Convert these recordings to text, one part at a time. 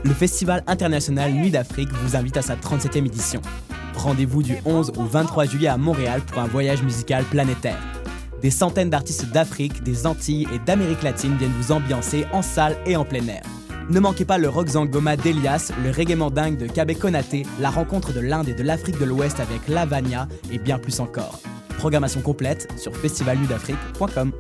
Le Festival international Nuit d'Afrique vous invite à sa 37e édition. Rendez-vous du 11 au 23 juillet à Montréal pour un voyage musical planétaire. Des centaines d'artistes d'Afrique, des Antilles et d'Amérique latine viennent vous ambiancer en salle et en plein air. Ne manquez pas le rock zangoma d'Elias, le reggae mandingue de Kabé Konaté, la rencontre de l'Inde et de l'Afrique de l'Ouest avec Lavania et bien plus encore. Programmation complète sur festivalnuitdafrique.com.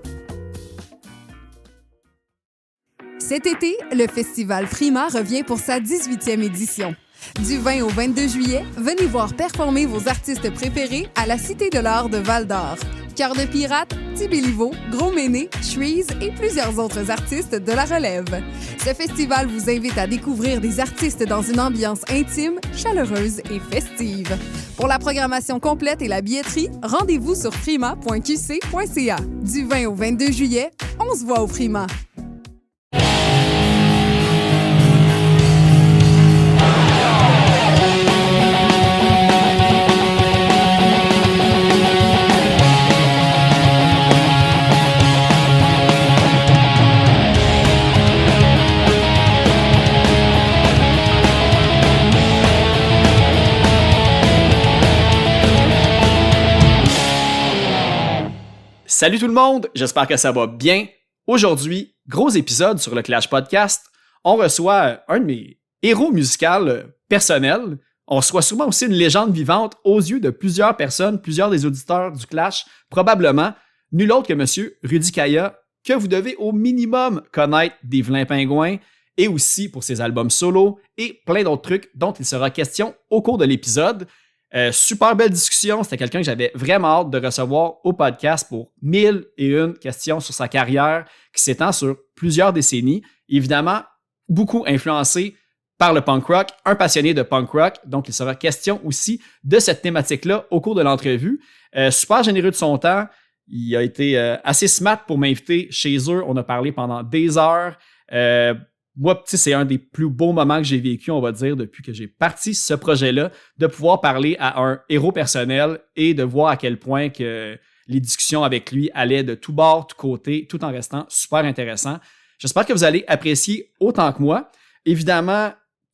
Cet été, le Festival Frima revient pour sa 18e édition. Du 20 au 22 juillet, venez voir performer vos artistes préférés à la Cité de l'Art de Val-d'Or. Cœur de Pirate, Tibéliveau, Gros Méné, Shreeze et plusieurs autres artistes de la relève. Ce festival vous invite à découvrir des artistes dans une ambiance intime, chaleureuse et festive. Pour la programmation complète et la billetterie, rendez-vous sur frima.qc.ca. Du 20 au 22 juillet, on se voit au Frima. Salut tout le monde, j'espère que ça va bien. Aujourd'hui, gros épisode sur le Clash Podcast. On reçoit un de mes héros musicaux personnels. On reçoit souvent aussi une légende vivante aux yeux de plusieurs personnes, plusieurs des auditeurs du Clash, probablement nul autre que Monsieur Rudy Kaya, que vous devez au minimum connaître des Vilains Pingouins et aussi pour ses albums solo et plein d'autres trucs dont il sera question au cours de l'épisode. Super belle discussion, c'était quelqu'un que j'avais vraiment hâte de recevoir au podcast pour 1001 questions sur sa carrière qui s'étend sur plusieurs décennies. Évidemment, beaucoup influencé par le punk rock, un passionné de punk rock, donc il sera question aussi de cette thématique-là au cours de l'entrevue. Super généreux de son temps, il a été assez smart pour m'inviter chez eux, on a parlé pendant des heures. Moi, c'est un des plus beaux moments que j'ai vécu, on va dire, depuis que j'ai parti ce projet-là, de pouvoir parler à un héros personnel et de voir à quel point que les discussions avec lui allaient de tout bord, tout côté, tout en restant super intéressant. J'espère que vous allez apprécier autant que moi. Évidemment,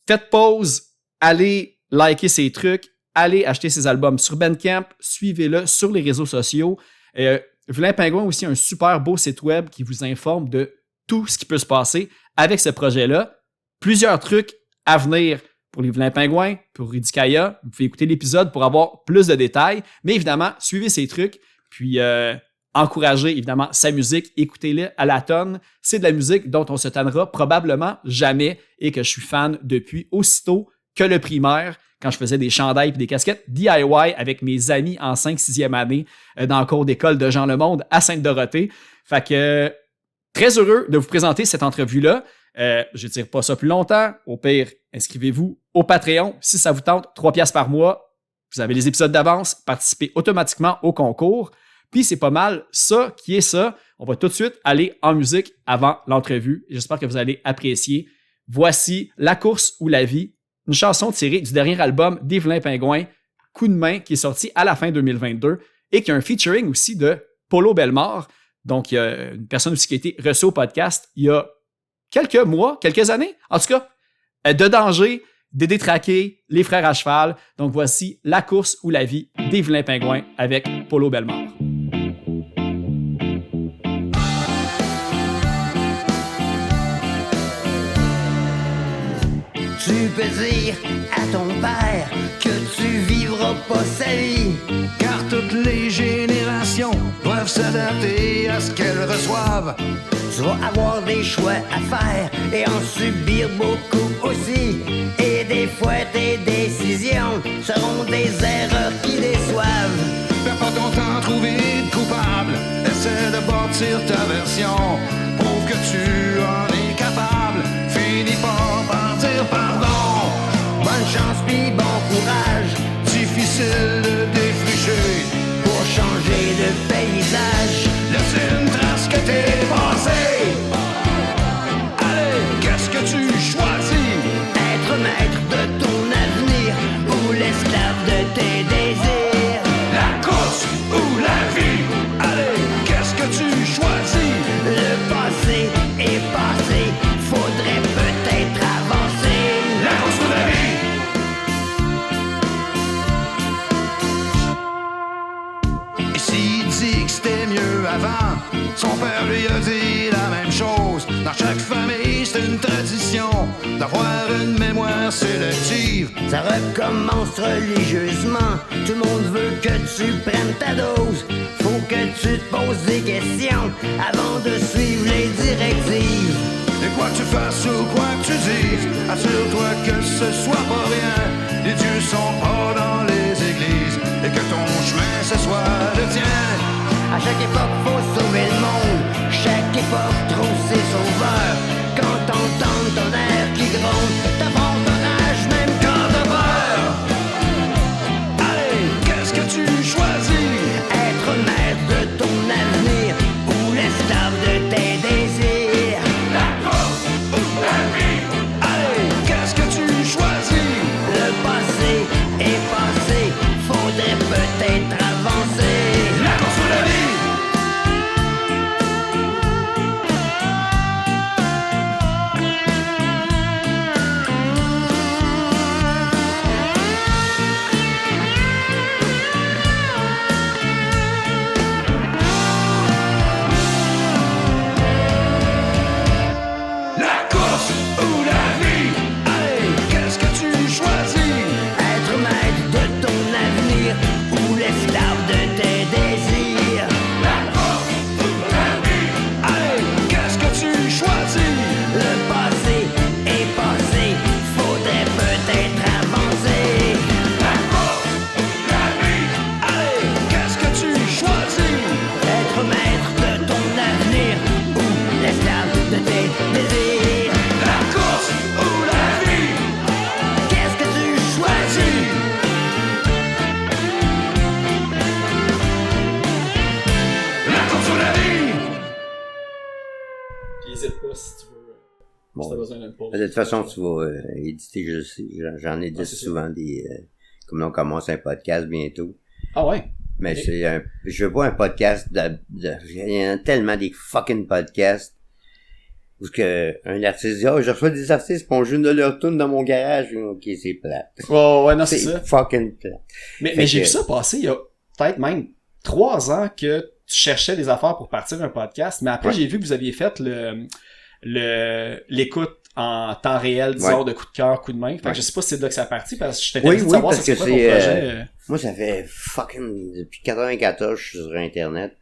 faites pause, allez liker ses trucs, allez acheter ses albums sur Bandcamp, suivez-le sur les réseaux sociaux. Vilain Pingouin aussi un super beau site web qui vous informe de tout ce qui peut se passer avec ce projet-là. Plusieurs trucs à venir pour les Vilains Pingouins, pour Rudy Kaya. Vous pouvez écouter l'épisode pour avoir plus de détails. Mais évidemment, suivez ces trucs. Puis encouragez évidemment sa musique. Écoutez-le à la tonne. C'est de la musique dont on se tannera probablement jamais et que je suis fan depuis aussitôt que le primaire, quand je faisais des chandails et des casquettes DIY avec mes amis en 5-6e année dans le cours d'école de Jean Lemonde à Sainte-Dorothée. Fait que très heureux de vous présenter cette entrevue-là. Je ne tire pas ça plus longtemps. Au pire, inscrivez-vous au Patreon. Si ça vous tente, 3$ par mois. Vous avez les épisodes d'avance. Participez automatiquement au concours. Puis c'est pas mal ça qui est ça. On va tout de suite aller en musique avant l'entrevue. J'espère que vous allez apprécier. Voici La course ou la vie, une chanson tirée du dernier album des Vilains Pingouins, Coup de main, qui est sorti à la fin 2022 et qui a un featuring aussi de Polo Bellemare. Donc, il y a une personne aussi qui a été reçue au podcast il y a quelques mois, quelques années. En tout cas, De Danger, Dédé Traqué, Les Frères à Cheval. Donc, voici La course ou la vie des Vilains Pingouins avec Polo Bellemare. Tu peux dire à ton père que tu vivras pas sa vie, car toutes les générations doivent s'adapter à ce qu'elles reçoivent. tu vas avoir des choix à faire et en subir beaucoup aussi. Et des fois tes décisions seront des erreurs qui déçoivent. Perds pas ton temps à trouver de coupable, essaie de bâtir ta version. Prouve que tu en es capable, finis par dire pardon. Bonne chance pis bon courage, Difficile de défricher pour changer de paysage. laisse une trace que t'es passé. Allez, qu'est-ce que tu choisis? Être maître de ton avenir ou l'esclave de tes désirs. La course ou la vie? Allez, qu'est-ce que tu choisis? Le passé est ça recommence religieusement. Tout le monde veut que tu prennes ta dose. Faut que tu te poses des questions avant de suivre les directives. Et quoi que tu fasses ou quoi que tu dises, assure-toi que ce soit pas rien. Les dieux sont pas dans les églises et que ton chemin ce soit le tien. À chaque époque, faut sauver le monde. Chaque époque trouve ses sauveurs. Quand t'entends ton air qui gronde, t'apprends ton âge même quand t'as peur. Allez, qu'est-ce que tu choisis? Être maître de ton avenir ou l'esclave de tes désirs. La course ou la vie? Allez, qu'est-ce que tu choisis? Le passé est passé, faudrait peut-être avancer. La course ou la vie? La course ou la vie? Allez, qu'est-ce que tu choisis? Être maître de ton avenir ou l'esclave de tes désirs. La course ou la vie? Allez, qu'est-ce que tu choisis? Le passé est passé, faudrait peut-être avancer. La course ou la vie? Allez, qu'est-ce que tu choisis? Être maître de ton avenir ou l'esclave de tes désirs. La course ou la vie? Qu'est-ce que tu choisis? La course ou la vie? Puis n'hésite pas si tu veux. Bon. Si t'as besoin d'une pause. De toute façon, tu vas éditer, je sais. J'en ai dit c'est souvent des... comme on commence un podcast bientôt. Ah ouais? Mais c'est un... Je veux pas un podcast il y en a tellement des fucking podcasts où que un artiste dit « Oh, je reçois des artistes pis on joue de leur tune dans mon garage. » Ok, c'est plate. Ouais, non, c'est C'est ça. fucking plate. Mais j'ai vu ça passer il y a peut-être même 3 ans que tu cherchais des affaires pour partir un podcast, mais après Ouais. j'ai vu que vous aviez fait l'écoute en temps réel, disons, de coup de cœur, coup de main. Fait que Ouais. je sais pas si c'est de là que ça a parti, parce que je t'ai Oui, dit de oui, savoir parce c'est que quoi ton c'est, projet. Moi, ça fait fucking... Depuis 94, je suis sur Internet.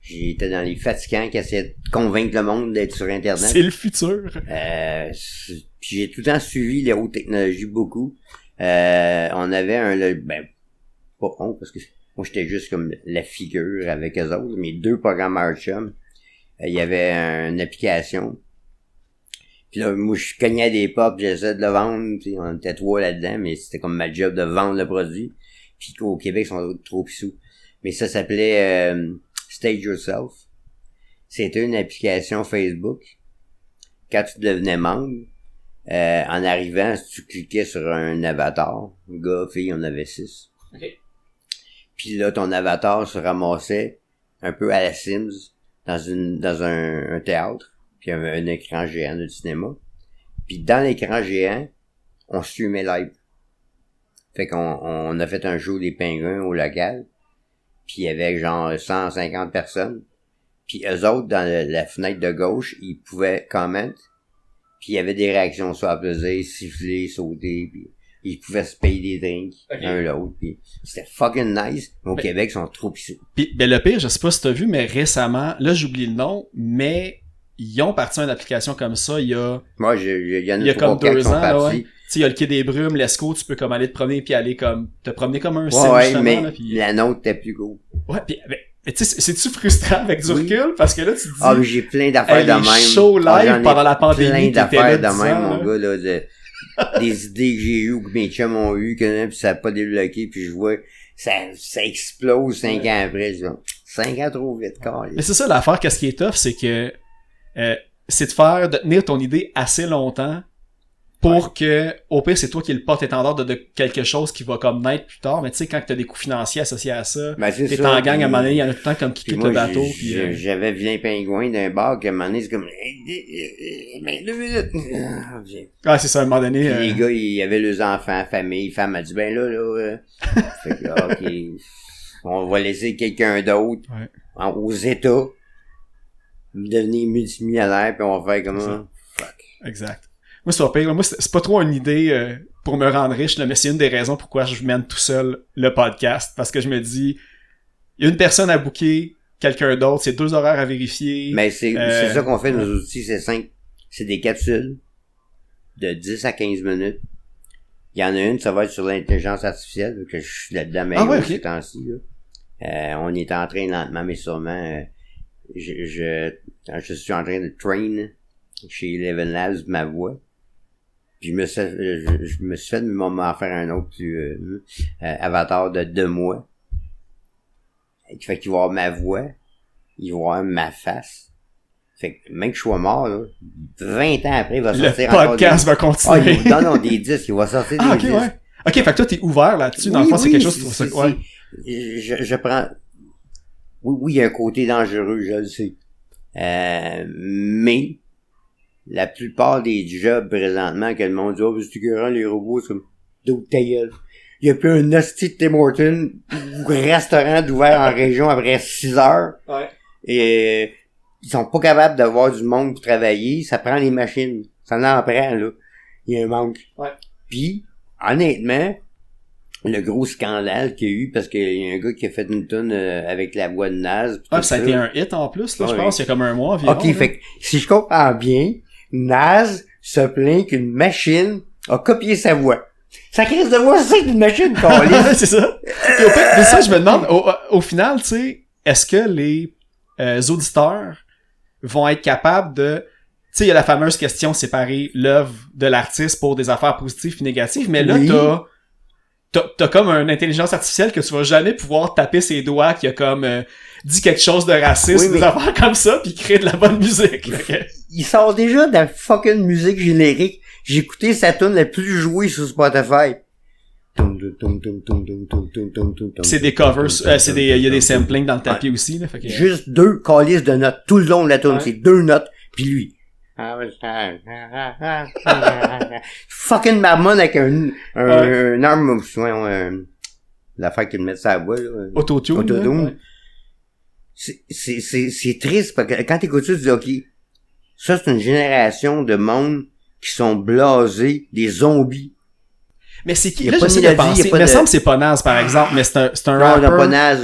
J'étais dans les fatigants qui essayaient de convaincre le monde d'être sur Internet. C'est le futur. Puis j'ai tout le temps suivi les hautes technologies beaucoup. On avait pas honte parce que moi j'étais juste comme la figure avec eux autres, mes 2 programmeurs chum. Il y avait une application. Puis là, moi je cognais des portes, j'essayais de le vendre, puis on était 3 là-dedans, mais c'était comme ma job de vendre le produit. Puis au Québec, ils sont trop sous. Mais ça s'appelait Stage Yourself. C'était une application Facebook. Quand tu devenais membre, en arrivant, si tu cliquais sur un avatar, gars, fille, on avait 6. OK. Puis là, ton avatar se ramassait un peu à la Sims dans un théâtre. Puis il y avait un écran géant de cinéma. Puis dans l'écran géant, on streamait live. Fait qu'on a fait un show des pingouins au local. Puis il y avait genre 150 personnes. Puis eux autres, dans la fenêtre de gauche, ils pouvaient commenter. Puis il y avait des réactions, soit applaudir, siffler, sauter. Puis ils pouvaient se payer des drinks, un l'autre. Puis c'était fucking nice. Mais au Québec, ils sont trop pissés. Puis ben, le pire, je sais pas si t'as vu, mais récemment, là j'oublie le nom, mais ils ont parti une application comme ça il y a... Moi, il y en Il y a a comme 3-4 qui 2 sont ans, là, partis. ouais. Tu sais, il y a le Quai des Brumes, l'Esco, tu peux comme aller te promener puis aller comme... te promener comme un sim, Ouais, justement, mais là, puis... la nôtre était plus cool. Ouais, puis mais tu sais, c'est-tu frustrant avec du recul? Parce que là, tu te dis... Ah, mais j'ai plein d'affaires Hey, de les même. shows live j'en ai pendant la pandémie, plein t'étais d'affaires là de 10 même, ans, mon là. gars, là, des idées que j'ai eues ou que mes chums ont eues, que puis ça n'a pas débloqué, puis je vois, ça explose 5 ans après, je dis, 5 ans trop vite, carré. Mais c'est ça l'affaire, qu'est-ce qui est tough, c'est que c'est de tenir ton idée assez longtemps pour que, au pire, c'est toi qui est le porte-étendard de quelque chose qui va comme naître plus tard, mais tu sais, quand t'as des coûts financiers associés à ça, Ben, c'est t'es ça, en gang, à un puis- moment donné, il y en a tout le temps comme qui Puis quitte moi, le bateau, puis... j'avais Vilain Pingouin d'un bar, qu'à un moment donné, c'est comme, mais 2 minutes. Ah, Ah, c'est ça, à un moment donné... Puis les gars, ils avaient leurs enfants, famille, femme a dit, ben là, fait que, ok, on va laisser quelqu'un d'autre, Ouais. aux États, devenir multimillionnaire, puis on va faire C'est comment? ça. Fuck. Exact. Moi, c'est pas pire. Moi, c'est pas trop une idée pour me rendre riche, là, mais c'est une des raisons pourquoi je mène tout seul le podcast. Parce que je me dis, il y a une personne à booker, quelqu'un d'autre, c'est 2 horaires à vérifier. Mais c'est ça qu'on fait, nos outils, c'est simple. C'est des capsules de 10 à 15 minutes. Il y en a une, ça va être sur l'intelligence artificielle, vu que je suis là-dedans, mais ces temps-ci, là. On est en train lentement, mais sûrement, je suis en train de train chez Eleven Labs ma voix. Puis je me suis fait m'en faire un autre avatar de 2 mois. Fait qu'il va avoir ma voix, il va avoir ma face. Fait que même que je sois mort, là, 20 ans après, il va sortir encore le podcast va continuer. Non, des disques, il va sortir des disques. Ouais. Ok, fait que toi, t'es ouvert là-dessus. Dans le fond, c'est quelque chose pour ça. Ouais. Je prends... Oui, il y a un côté dangereux, je le sais. Mais, la plupart des jobs présentement que le monde dit, oh, c'est écœurant, les robots, c'est comme, d'autres ta gueule. Il y a plus un hostie de Tim Hortons ou restaurant d'ouvert en région après 6 heures. Ouais. Et, ils sont pas capables d'avoir du monde pour travailler, ça prend les machines. Ça en prend, là. Il y a un manque. Ouais. Puis, honnêtement, le gros scandale qu'il y a eu, parce qu'il y a un gars qui a fait une toune avec la voix de Naz. Ça a été un hit en plus, là, je pense, il y a comme un mois environ. Ok, fait que, si je comprends bien, Naz se plaint qu'une machine a copié sa voix. Sa crise de voix, c'est une machine, câlisse. C'est ça. Et au fait, mais ça, je me demande, au final, tu sais, est-ce que les auditeurs vont être capables de... Tu sais, il y a la fameuse question séparer l'œuvre de l'artiste pour des affaires positives et négatives, mais là, t'as comme une intelligence artificielle que tu vas jamais pouvoir taper ses doigts qui a comme dit quelque chose de raciste, des affaires comme ça, puis créer de la bonne musique. Il sort déjà de la fucking musique générique. J'ai écouté sa tune la plus jouée sur Spotify. C'est des covers, il y a des samplings dans le tapis aussi, là. Fait que, juste 2 calices de notes tout le long de la tune, c'est 2 notes, puis lui. Fucking marmonne avec un arme, l'affaire qu'il met sur la voix, là. Autotune. C'est triste, parce que quand t'écoutes ça, tu dis, ok, ça c'est une génération de monde qui sont blasés, des zombies. Mais c'est qui? Là, j'essaie de penser. Il me semble que c'est pas Naz, par exemple, mais c'est un rapper. Non, pas Naz,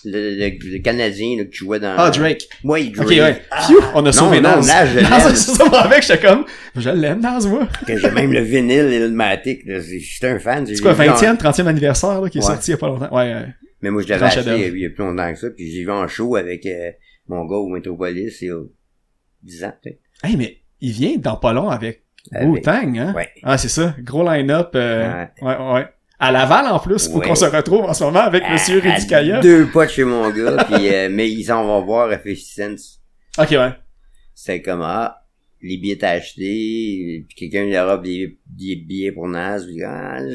le Canadien, là, qui jouait dans... Ah, Drake. Oui, Drake. Ok, ouais. Phew, on a sauvé Naz. Naz, je l'aime. C'est ça, moi, avec, j'étais comme, je l'aime, Naz, moi. J'ai même le vinyle Ilmatic, là. J'étais un fan. C'est quoi, 20e, 30e anniversaire, là, qui est sorti il y a pas longtemps. Ouais. Mais moi, je l'avais acheté il y a plus longtemps que ça, puis j'ai vu en show avec mon gars au Metropolis, il y a 10 ans, peut-être. Hey, mais il vient dans pas long avec Wu-Tang, hein? Ouais. Ah, c'est ça. Gros line-up. Ouais. À Laval, en plus, où qu'on se retrouve en ce moment avec Monsieur Ridicaya. 2 pas de chez mon gars, puis mais ils s'en vont voir à 50 Cent. Ok, ouais. C'était comme, les billets t'as achetés, puis quelqu'un leur offre des billets pour Naz, puis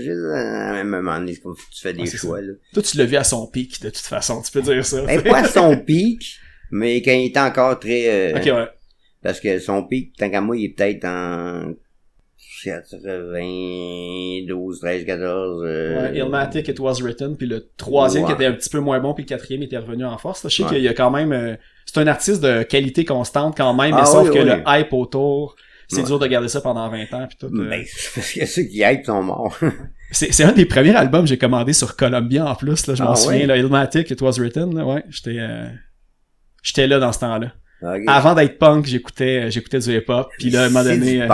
juste, à un moment donné, c'est comme tu fais des choix, là. Toi, tu l'as vu à son pic, de toute façon, tu peux dire ça. Ben, pas à son pic, mais quand il était encore très... ok, ouais. Parce que son pic, tant qu'à moi, il est peut-être en 92, 13, 14... Ouais, Illmatic, It Was Written, puis le 3e qui était un petit peu moins bon, puis le 4e était revenu en force. Là. Je sais qu'il y a quand même... c'est un artiste de qualité constante quand même, mais sauf que le hype autour, c'est dur de garder ça pendant 20 ans. Puis tout, Ben, c'est parce que ceux qui hype sont morts. c'est un des premiers albums que j'ai commandé sur Columbia en plus. Là, je m'en souviens, là, Illmatic, It Was Written. Là, ouais, j'étais là dans ce temps-là. Okay. Avant d'être punk, j'écoutais du hip-hop, puis là, à un moment donné...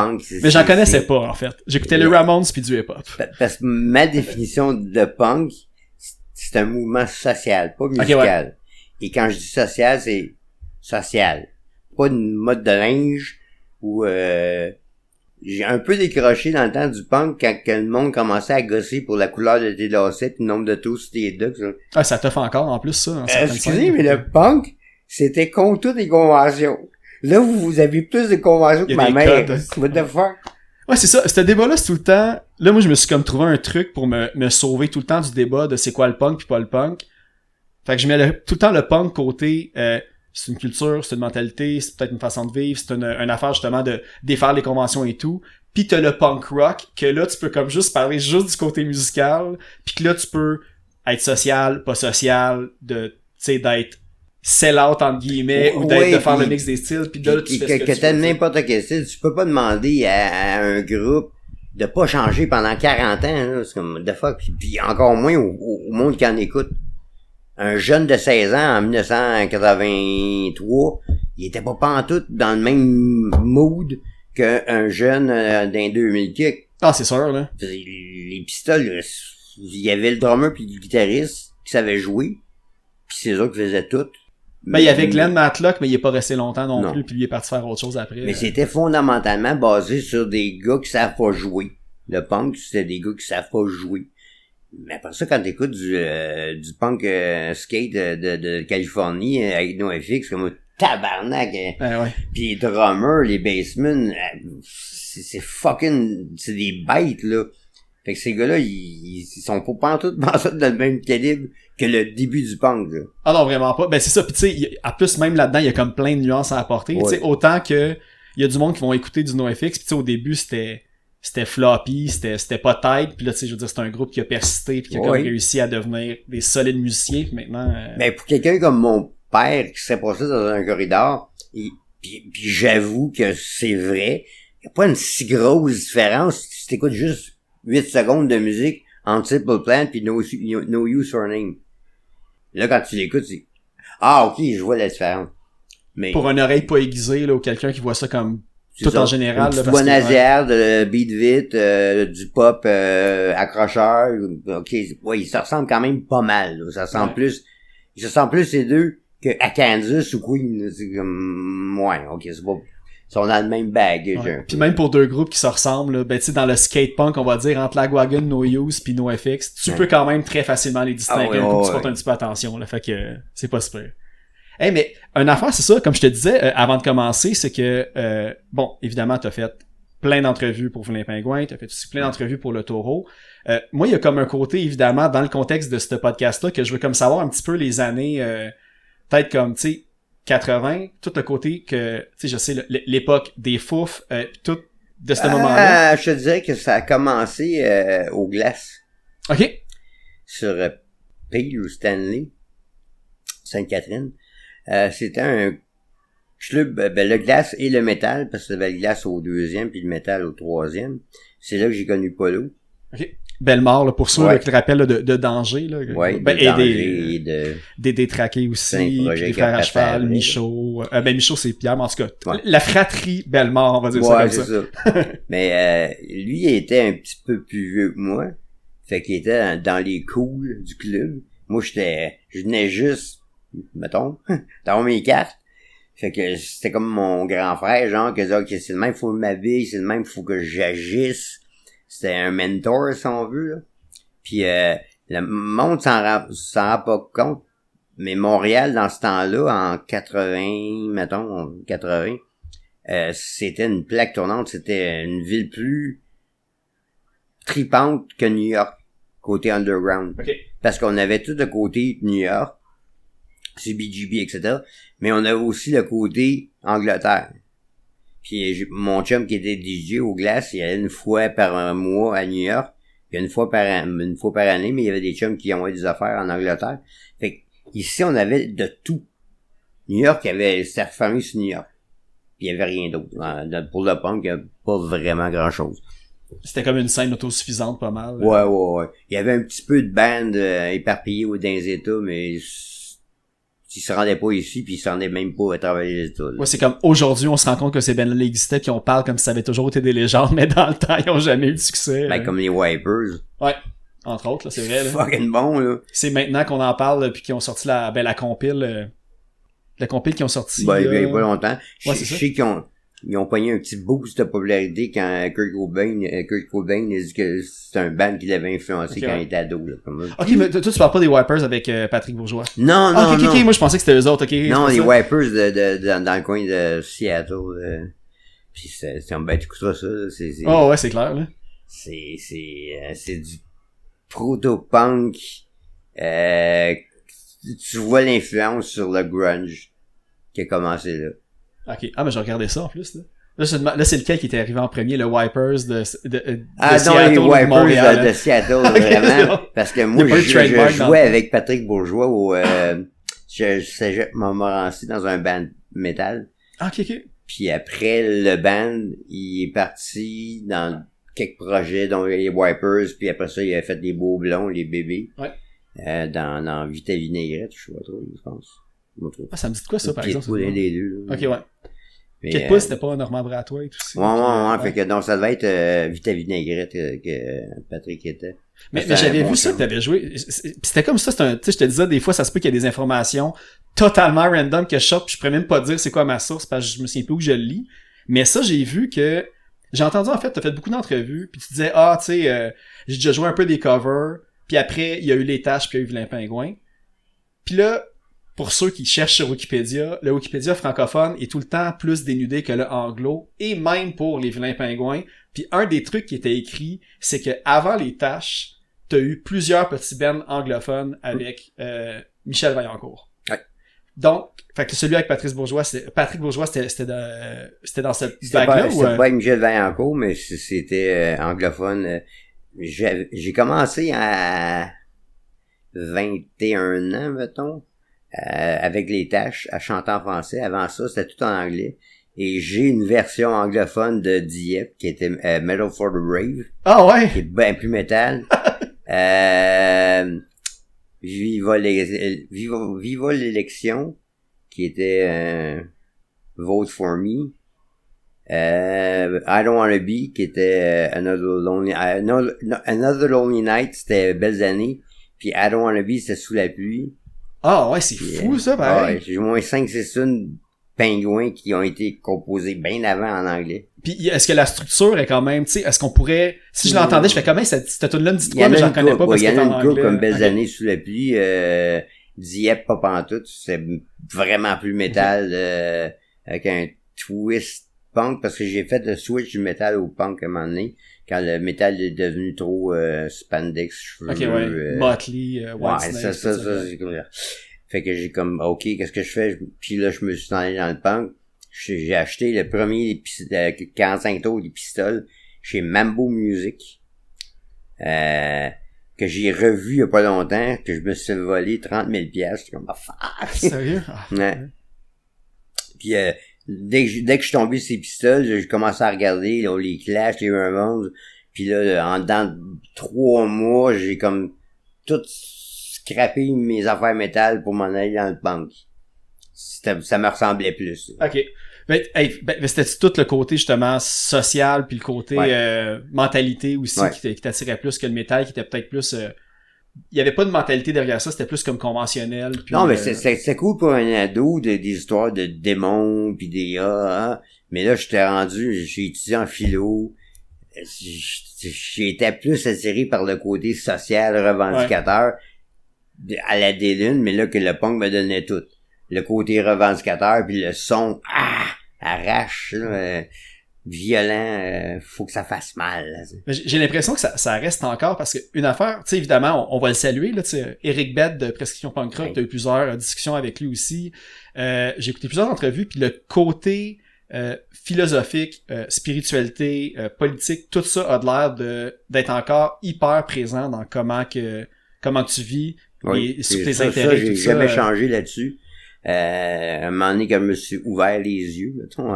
mais j'en connaissais pas, en fait. J'écoutais les Ramones puis du hip-hop. Parce que ma définition de punk, c'est un mouvement social, pas musical. Okay, ouais. Et quand je dis social, c'est social. Pas une mode de linge où j'ai un peu décroché dans le temps du punk quand le monde commençait à gosser pour la couleur de tes lacets pis le nombre de tours sur tes ducks. Ah, ça te fait encore en plus, ça. Excusez, mais le punk, c'était contre toutes les conventions. Là, vous avez plus de conventions que ma mère. What the fuck? Ouais, c'est ça. Ce débat-là, c'est tout le temps... Là, moi, je me suis comme trouvé un truc pour me sauver tout le temps du débat de c'est quoi le punk pis pas le punk. Fait que je mets tout le temps le punk côté... c'est une culture, c'est une mentalité, c'est peut-être une façon de vivre, c'est une affaire justement de défaire les conventions et tout. Puis t'as le punk rock, que là, tu peux comme juste parler juste du côté musical, puis que là, tu peux être social, pas social, tu sais, d'être sell-out entre guillemets ou d'être de faire le mix des styles puis là tu fais ce que tu t'as veux, n'importe quel style, tu peux pas demander à un groupe de pas changer pendant 40 ans, là. C'est comme the fuck, puis encore moins au monde qui en écoute. Un jeune de 16 ans en 1983, il était pas pantoute dans le même mood qu'un jeune d'un 2000 kick. Ah, c'est sûr, là. Les pistoles, là, il y avait le drummer puis le guitariste qui savait jouer, puis c'est eux qui faisaient tout. Ben, il y avait Glenn Matlock, mais il est pas resté longtemps non plus, puis il est parti faire autre chose après. Mais c'était fondamentalement basé sur des gars qui savent pas jouer. Le punk, c'était des gars qui savent pas jouer. Mais après ça, quand t'écoutes du punk skate de Californie avec NoFX, comme un tabarnak. Ouais. Puis les drummers, les bassmen, c'est fucking... C'est des bêtes, là. Fait que ces gars-là, ils sont pas pantoute dans le même calibre que le début du punk, là. Ah non, vraiment pas. Ben c'est ça, pis tu sais, en plus même là-dedans, il y a comme plein de nuances à apporter. Ouais. Tu sais, autant que il y a du monde qui vont écouter du NoFX, pis tu sais, au début, c'était floppy, c'était pas tight, puis là, tu sais, je veux dire, c'est un groupe qui a persisté, puis qui a comme réussi à devenir des solides musiciens, pis maintenant... Ben, pour quelqu'un comme mon père qui serait passé dans un corridor, puis j'avoue que c'est vrai, y a pas une si grosse différence si t'écoutes juste 8 secondes de musique entre Simple Plan pis No Use for Name. Là, quand tu l'écoutes, c'est... Ah, ok, je vois la différence. Mais... Pour une oreille pas aiguisée, là, ou quelqu'un qui voit ça comme tout ça, en général. Une bonne asière, de beat vite, du pop accrocheur. Ok, ouais, ils se ressemblent quand même pas mal. Là. Ça ressemble plus... Ils se ressemblent plus ces deux qu'à Kansas ou Queen. Là. C'est comme... Ouais, ok, c'est pas... Ils sont dans le même baggage. Ouais. Puis même pour deux groupes qui se ressemblent, là, ben tu sais, dans le skate punk, on va dire, entre Lagwagon, No Use pis NoFX, tu peux quand même très facilement les distinguer, comme tu portes un petit peu attention, là, fait que c'est pas super. Hey, mais une affaire, c'est ça, comme je te disais avant de commencer, c'est que bon, évidemment, t'as fait plein d'entrevues pour Vilain Pingouin, t'as fait aussi plein d'entrevues pour Le Taureau. Moi, il y a comme un côté, évidemment, dans le contexte de ce podcast-là, que je veux comme savoir un petit peu les années, peut-être comme, tu sais, 80, tout le côté que, tu sais, je sais, l'époque des fouf, tout de ce moment-là. Je te dirais que ça a commencé aux glaces. OK. Sur Peel ou Stanley, Sainte-Catherine. C'était un club, le glace et le métal, parce que c'était le glace au 2e puis le métal au 3e. C'est là que j'ai connu Polo. OK. Bellemare, là, pour ceux qui te rappellent là, de danger, là. Ouais, ben, de danger et de... Des détraqués aussi, des frères à cheval, Michaud. Ben, Michaud, c'est Pierre, mais en tout cas, la fratrie Bellemare, on va dire ça comme ça. Ouais, c'est ça. Mais lui, il était un petit peu plus vieux que moi. Fait qu'il était dans les cools du club. Moi, je venais juste, mettons, dans mes cartes. Fait que c'était comme mon grand frère, genre, que okay, c'est le même, faut que je m'habille, c'est le même, faut que j'agisse. C'était un mentor, si on veut, là. Puis le monde s'en rend pas compte, mais Montréal, dans ce temps-là, en 80, c'était une plaque tournante, c'était une ville plus tripante que New York, côté underground. Okay. Parce qu'on avait tout le côté New York, CBGB, etc., mais on avait aussi le côté Angleterre. Puis mon chum qui était DJ au glace, il allait une fois par mois à New York, puis une fois par année, mais il y avait des chums qui envoyaient des affaires en Angleterre. Fait que ici, on avait de tout. New York, c'était refermé sur New York. Puis il y avait rien d'autre. Pour le punk, il y avait pas vraiment grand-chose. C'était comme une scène autosuffisante pas mal. Ouais. Il y avait un petit peu de bandes éparpillées dans les États, mais ils se rendaient pas ici, puis ils se rendaient même pas à travailler les États. Ouais, c'est comme aujourd'hui, on se rend compte que ces bands-là existaient, puis on parle comme si ça avait toujours été des légendes, mais dans le temps, ils ont jamais eu de succès. Ben, comme les Wipers. Ouais, entre autres, là, c'est vrai. Là. Fucking bon, là. C'est maintenant qu'on en parle, puis qu'ils ont sorti la compile. La compile qu'ils ont sorti. Ben, il y a pas longtemps. Ouais, je sais qu'ils ont pogné un petit boost de popularité quand Kurt Cobain a dit que c'est un band qui l'avait influencé quand il était ado, là. Ok, mais toi, tu parles pas des Wipers avec Patrick Bourgeois? Non. Ok, moi, je pensais que c'était eux autres, ok. Non, les Wipers dans le coin de Seattle, pis c'est un bête, tu écouteras ça, Oh, ouais, c'est clair, là. C'est du proto-punk, tu vois l'influence sur le grunge qui a commencé là. Ok. Ah, mais j'ai regardé ça en plus, là. Là, c'est lequel qui était arrivé en premier, le Wipers de Seattle, les Wipers de Montréal, de Seattle, vraiment. Parce que moi, je jouais avec Patrick Bourgeois cégep Montmorency dans un band métal. Ah, ok. Puis après, le band, il est parti dans quelques projets, dont les Wipers, puis après ça, il a fait des beaux blonds, les bébés. Ouais. Dans Vita Vinaigrette, je sais pas trop, je pense. Ah, ça me dit de quoi, ça, par exemple? Pitbull, les deux. Ok, ouais. Mais, Kid Puss, c'était pas Normand Brathwaite aussi. Ouais, fait que donc ça devait être Vita Vinaigrette que Patrick était. Mais j'avais vu ça que t'avais joué. Pis c'était comme ça, tu sais, je te disais, des fois, ça se peut qu'il y ait des informations totalement random que je chope, pis je pourrais même pas dire c'est quoi ma source, parce que je me souviens plus où je le lis. Mais ça, j'ai vu que, j'ai entendu, en fait, t'as fait beaucoup d'entrevues, puis tu disais, tu sais, j'ai déjà joué un peu des covers, puis après, il y a eu Les Tâches, puis il y a eu Vilain Pingouin. Puis là, pour ceux qui cherchent sur Wikipédia, le Wikipédia francophone est tout le temps plus dénudé que le anglo, et même pour les Vilains Pingouins. Puis un des trucs qui était écrit, c'est que avant Les Tâches, t'as eu plusieurs petits bands anglophones avec Michel Vaillancourt. Ouais. Donc, fait que celui avec Patrick Bourgeois, c'était dans cette vague-là, C'était pas Michel Vaillancourt, mais c'était anglophone. J'ai commencé à 21 ans, mettons. Avec Les Tâches, à chanter en français. Avant ça, c'était tout en anglais. Et j'ai une version anglophone de Dieppe, qui était Metal for the Brave. Ah ouais? Qui est bien plus métal. Viva l'élection, qui était Vote for Me. I Don't Wanna Be, qui était Another Lonely Night, c'était Belles Années. Puis I Don't Wanna Be, c'était Sous la pluie. Ah ouais, c'est fou ça, pareil. Ouais, j'ai au moins 5-6 tunes pingouins qui ont été composés bien avant en anglais. Puis est-ce que la structure est quand même, tu sais, est-ce qu'on pourrait, si je l'entendais, je fais comment cette tune-là me dit quoi, mais j'en connais pas parce que c'est en anglais. Il y en a une couple comme Belles Années Sous la pluie, Dieppe pas pantoute, c'est vraiment plus métal, avec un twist punk, parce que j'ai fait le switch du métal au punk à un moment donné, quand le métal est devenu trop spandex, cheveux. Ok, ouais. Motley, Whitesnake. Ça, c'est comme ça. Fait que j'ai comme, ok, qu'est-ce que je fais? Puis là, je me suis allé dans le punk. J'ai acheté le premier 45 tours des pistoles chez Mambo Music, que j'ai revu il y a pas longtemps, que je me suis volé 30 000 piastres. J'étais comme, fuck! Sérieux? Ouais. Puis, dès que je suis tombé sur ces pistoles, j'ai commencé à regarder là, les Clash, les Ramones. Puis là, en dedans de 3 mois, j'ai comme tout scrappé mes affaires métal pour m'en aller dans le punk. Ça me ressemblait plus. OK. Mais c'était tout le côté justement social puis le côté mentalité aussi qui t'attirait plus que le métal, qui était peut-être plus il y avait pas de mentalité derrière ça, c'était plus comme conventionnel. Puis, non, mais c'est cool pour un ado des histoires de démons puis des mais là j'ai étudié en philo. J'étais plus attiré par le côté social revendicateur à la Délune, mais là que le punk me donnait tout. Le côté revendicateur puis le son arrache violent, faut que ça fasse mal. Là, j'ai l'impression que ça reste encore parce que une affaire, tu sais, évidemment, on va le saluer là, tu sais, Eric Bed de Prescription Punk Rock, t'as eu plusieurs discussions avec lui aussi. J'ai écouté plusieurs entrevues puis le côté philosophique, spiritualité, politique, tout ça a de l'air d'être encore hyper présent dans comment tu vis et sur tes intérêts. J'ai jamais changé là-dessus. Un moment donné, quand je me suis ouvert les yeux, mettons,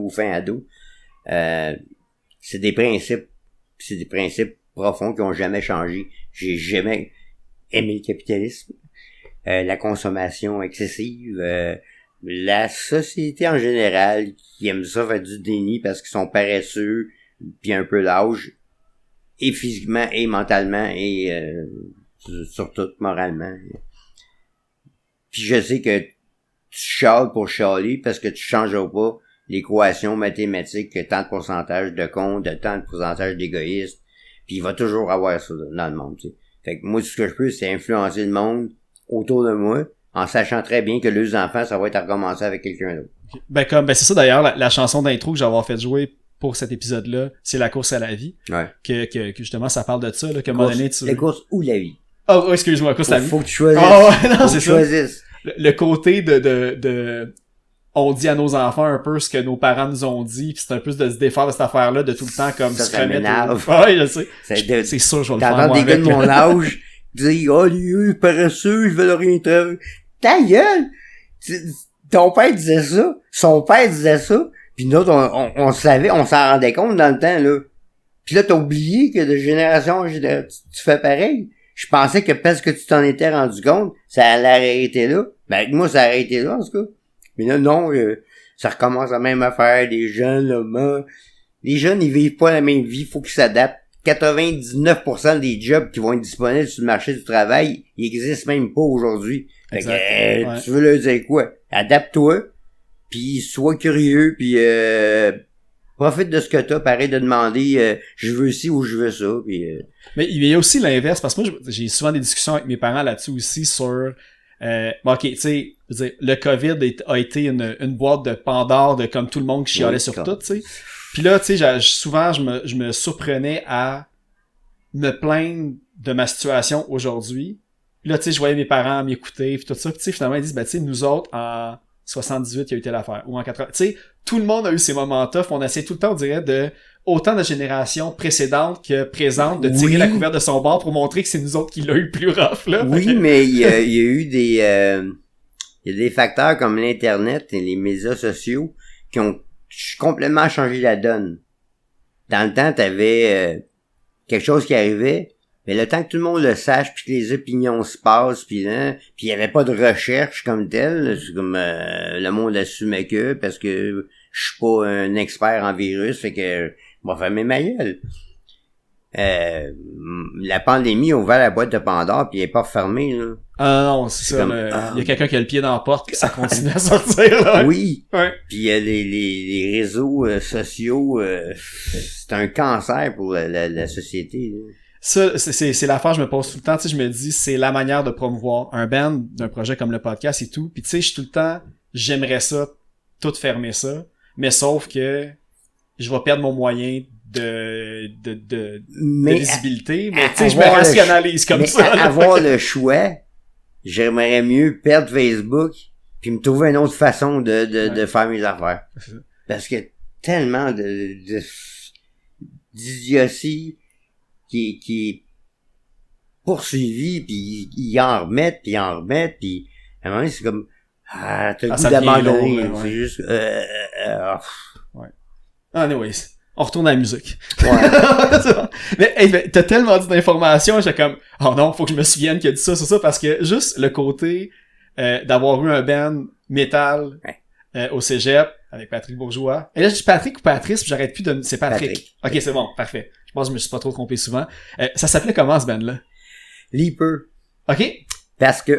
fin ado, c'est des principes profonds qui ont jamais changé. J'ai jamais aimé le capitalisme, la consommation excessive, la société en général qui aime ça faire du déni parce qu'ils sont paresseux puis un peu lâches, et physiquement et mentalement et surtout moralement. Puis je sais que tu chiales pour chialer parce que tu changeras pas l'équation mathématique que tant de pourcentage de cons, de tant de pourcentage d'égoïstes, puis il va toujours avoir ça dans le monde, tu sais. Fait que moi, tout ce que je peux, c'est influencer le monde autour de moi, en sachant très bien que leurs enfants, ça va être à recommencer avec quelqu'un d'autre. Ben c'est ça d'ailleurs, la chanson d'intro que j'avais fait jouer pour cet épisode-là, c'est La course à la vie. Ouais. Que justement, ça parle de ça, là, qu'à un moment donné, tu... La course ou la vie. Oh, excuse-moi, la course à la vie. Faut que tu choisisses. Non, c'est ça. Choisisses. Le côté de on dit à nos enfants un peu ce que nos parents nous ont dit, pis c'est un peu de se défaire de cette affaire-là, de tout le temps comme ça se remettre. m'énerve. Ouais, je sais. C'est sûr, je vais le faire. T'entends des gars de mon âge dire, oh, les paresseux, ils veulent rien travailler. Ta gueule! Ton père disait ça, son père disait ça, pis nous autres, on savait, on s'en rendait compte dans le temps, là. Pis là, t'as oublié que de génération en génération, tu fais pareil. Je pensais que parce que tu t'en étais rendu compte, ça allait arrêter là. Ben, avec moi, ça a arrêté là, en tout cas. Mais là, non, ça recommence la même affaire. Les jeunes, là, les jeunes, ils vivent pas la même vie, faut qu'ils s'adaptent. 99% des jobs qui vont être disponibles sur le marché du travail, ils existent même pas aujourd'hui. Fait que, tu veux leur dire quoi? Adapte-toi, puis sois curieux, puis profite de ce que t'as, pareil de demander je veux ci ou je veux ça, puis Mais il y a aussi l'inverse, parce que moi, j'ai souvent des discussions avec mes parents là-dessus aussi sur... bon, ok, tu sais, je veux dire, le COVID a été une boîte de Pandore de comme tout le monde qui chialait sur tout, tu sais. Puis là, tu sais, souvent, je me surprenais à me plaindre de ma situation aujourd'hui. Puis là, tu sais, je voyais mes parents m'écouter, puis tout ça. Puis tu sais, finalement, ils disent, ben tu sais, nous autres, en 78, il y a eu telle affaire. Ou en 80. Tu sais, tout le monde a eu ces moments tough. On essaie tout le temps, on dirait, de autant de générations précédentes que présentes, de tirer la couverture de son bord pour montrer que c'est nous autres qui l'a eu plus rough, là. Oui, mais il y a eu des facteurs comme l'Internet et les médias sociaux qui ont complètement changé la donne. Dans le temps, t'avais quelque chose qui arrivait, mais le temps que tout le monde le sache, puis que les opinions se passent, puis il y avait pas de recherche comme telle, c'est comme le monde assumait que, parce que je suis pas un expert en virus, fait que je vais fermer ma gueule. La pandémie a ouvert la boîte de Pandore, puis elle est pas fermée, là. Ah non, c'est ça. Il y a quelqu'un qui a le pied dans la porte, puis ça continue à sortir, là. Oui. Ouais. Puis les réseaux sociaux, c'est un cancer pour la société, là. Ça, c'est l'affaire, je me pose tout le temps, tu sais, je me dis, c'est la manière de promouvoir un band, d'un projet comme le podcast et tout, puis tu sais, je suis tout le temps, j'aimerais ça, tout fermer ça, mais sauf que je vais perdre mon moyen de visibilité, mais tu sais, je me rationalise comme ça. Avoir le choix, j'aimerais mieux perdre Facebook, puis me trouver une autre façon de faire mes affaires. Parce que tellement d'idiotie qui est poursuivi, puis ils en remettent, puis à un moment donné, c'est comme t'as le goût d'abandonner, c'est juste ouais. Anyways, on retourne à la musique. Ouais. Mais hey, t'as tellement dit d'informations, j'ai comme oh non, faut que je me souvienne qu'il a dit ça, c'est ça, parce que juste le côté d'avoir eu un band métal au cégep avec Patrick Bourgeois. Et là, je dis Patrick ou Patrice, puis j'arrête plus de... C'est Patrick. Ok, c'est bon, parfait. Je pense que je me suis pas trop trompé souvent. Ça s'appelait comment, ce band-là? Leaper. Ok. Parce que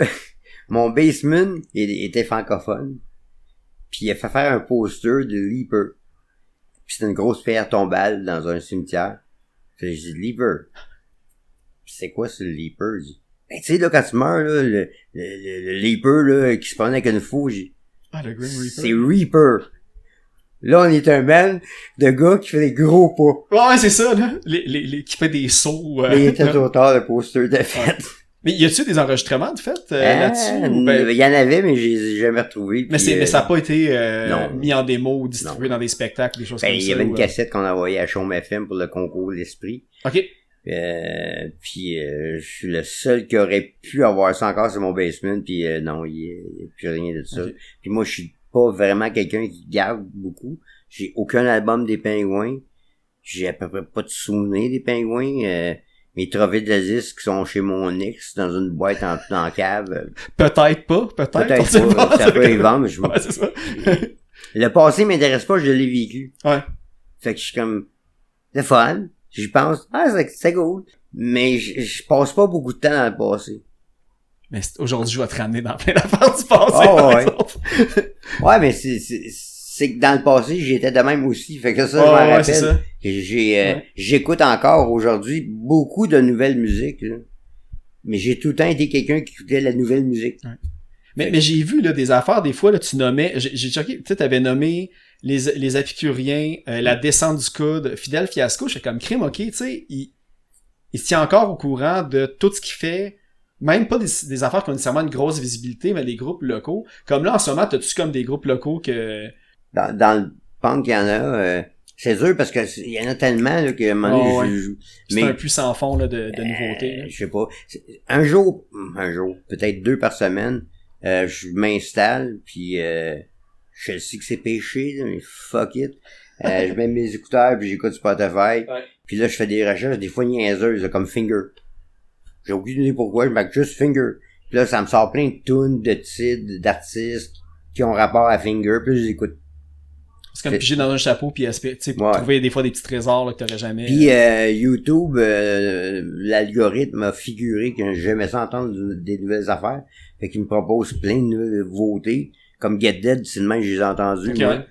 mon bassman était francophone, puis il a fait faire un poster de Leaper. Puis c'était une grosse pierre tombale dans un cimetière. Fait que j'ai dit Leaper. C'est quoi ce Leaper? Ben, tu sais, là, quand tu meurs, là, le Leaper, là, qui se prend avec une faux, le Grim Reaper. C'est Reaper. Là, on est un band de gars qui fait des gros pas. Ouais, c'est ça, là. Qui fait des sauts. Mais il était trop tard, le poster de fait. Ouais. Mais y a-tu des enregistrements, de fait, là-dessus? Il y en avait, mais je les ai jamais retrouvés. Mais ça a pas été mis en démo ou distribué dans des spectacles, des choses comme ça. Il y avait une cassette qu'on a envoyée à Chaume FM pour le concours de l'esprit. OK. Puis je suis le seul qui aurait pu avoir ça encore sur mon basement, puis non, il y a plus rien de ça. Okay. Puis moi, je suis pas vraiment quelqu'un qui garde beaucoup. J'ai aucun album des Pingouins. J'ai à peu près pas de souvenirs des Pingouins. Mes trophées de disques sont chez mon ex dans une boîte en cave. Peut-être pas. Ça peut y vendre, mais ouais, c'est ça. Le passé m'intéresse pas, je l'ai vécu. Ouais. Fait que je suis comme, c'est fun. J'y pense, c'est cool. Mais je passe pas beaucoup de temps dans le passé. Mais aujourd'hui, je vais te ramener dans plein d'affaires du passé. Oh, ouais. Ouais, mais c'est que dans le passé, j'étais de même aussi. Fait que ça, je m'en rappelle. J'écoute encore aujourd'hui beaucoup de nouvelles musiques, là. Mais j'ai tout le temps été quelqu'un qui écoutait la nouvelle musique. Ouais. Mais j'ai vu, là, des affaires, des fois, là, tu nommais, j'ai checké, tu sais, t'avais nommé les Épicuriens, la descente du coude, Fidel Fiasco, j'étais comme crime, ok, tu sais, il se tient encore au courant de tout ce qu'il fait, même pas des affaires qui ont nécessairement une grosse visibilité, mais des groupes locaux. Comme là, en ce moment, t'as-tu comme des groupes locaux que... Dans le punk, il y en a, C'est dur parce que il y en a tellement là, que à un moment donné, c'est un puits sans fond là, de nouveautés. Je sais pas. Un jour, peut-être 2 par semaine, je m'installe, puis je sais que c'est péché, là, mais fuck it. Je mets mes écouteurs, puis j'écoute Spotify. Ouais. Puis là, je fais des recherches, des fois niaiseuses, là, comme Finger. J'ai aucune idée pourquoi, je marque juste Finger. Puis là, ça me sort plein de tunes, de titres, d'artistes qui ont rapport à Finger, puis je les écoute. C'est comme piger dans un chapeau puis trouver des fois des petits trésors là, que t'aurais jamais. Puis YouTube, l'algorithme a figuré que j'aimais ça entendre des nouvelles affaires. Fait qu'il me propose plein de nouveautés. Comme Get Dead, c'est le même que je les ai entendus. Okay. Moi.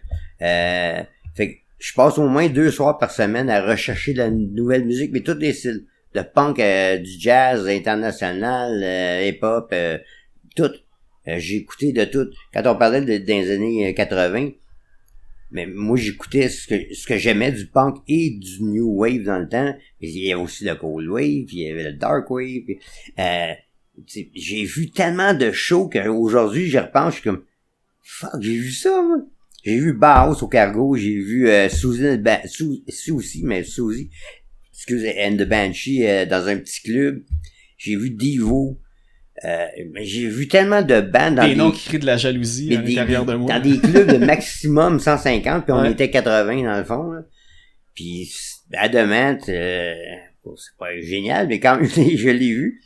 Fait que je passe au moins 2 soirs par semaine à rechercher de la nouvelle musique, mais toutes les styles. Le punk, du jazz international, hip-hop, tout. J'ai écouté de tout. Quand on parlait des années 80, mais moi j'écoutais ce que j'aimais du punk et du new wave dans le temps. Il y avait aussi le cold wave, puis il y avait le dark wave. Puis, j'ai vu tellement de shows qu'aujourd'hui j'y repense, je suis comme fuck, j'ai vu ça, moi. J'ai vu Bauhaus au Cargo, j'ai vu Susie and the Banshee dans un petit club. J'ai vu Devo. J'ai vu tellement de bandes dans des noms qui créent de la jalousie à l'intérieur de moi. Dans des clubs de maximum 150, puis on était 80 dans le fond. Là. Puis à demain, c'est pas génial, mais quand même, je l'ai vu.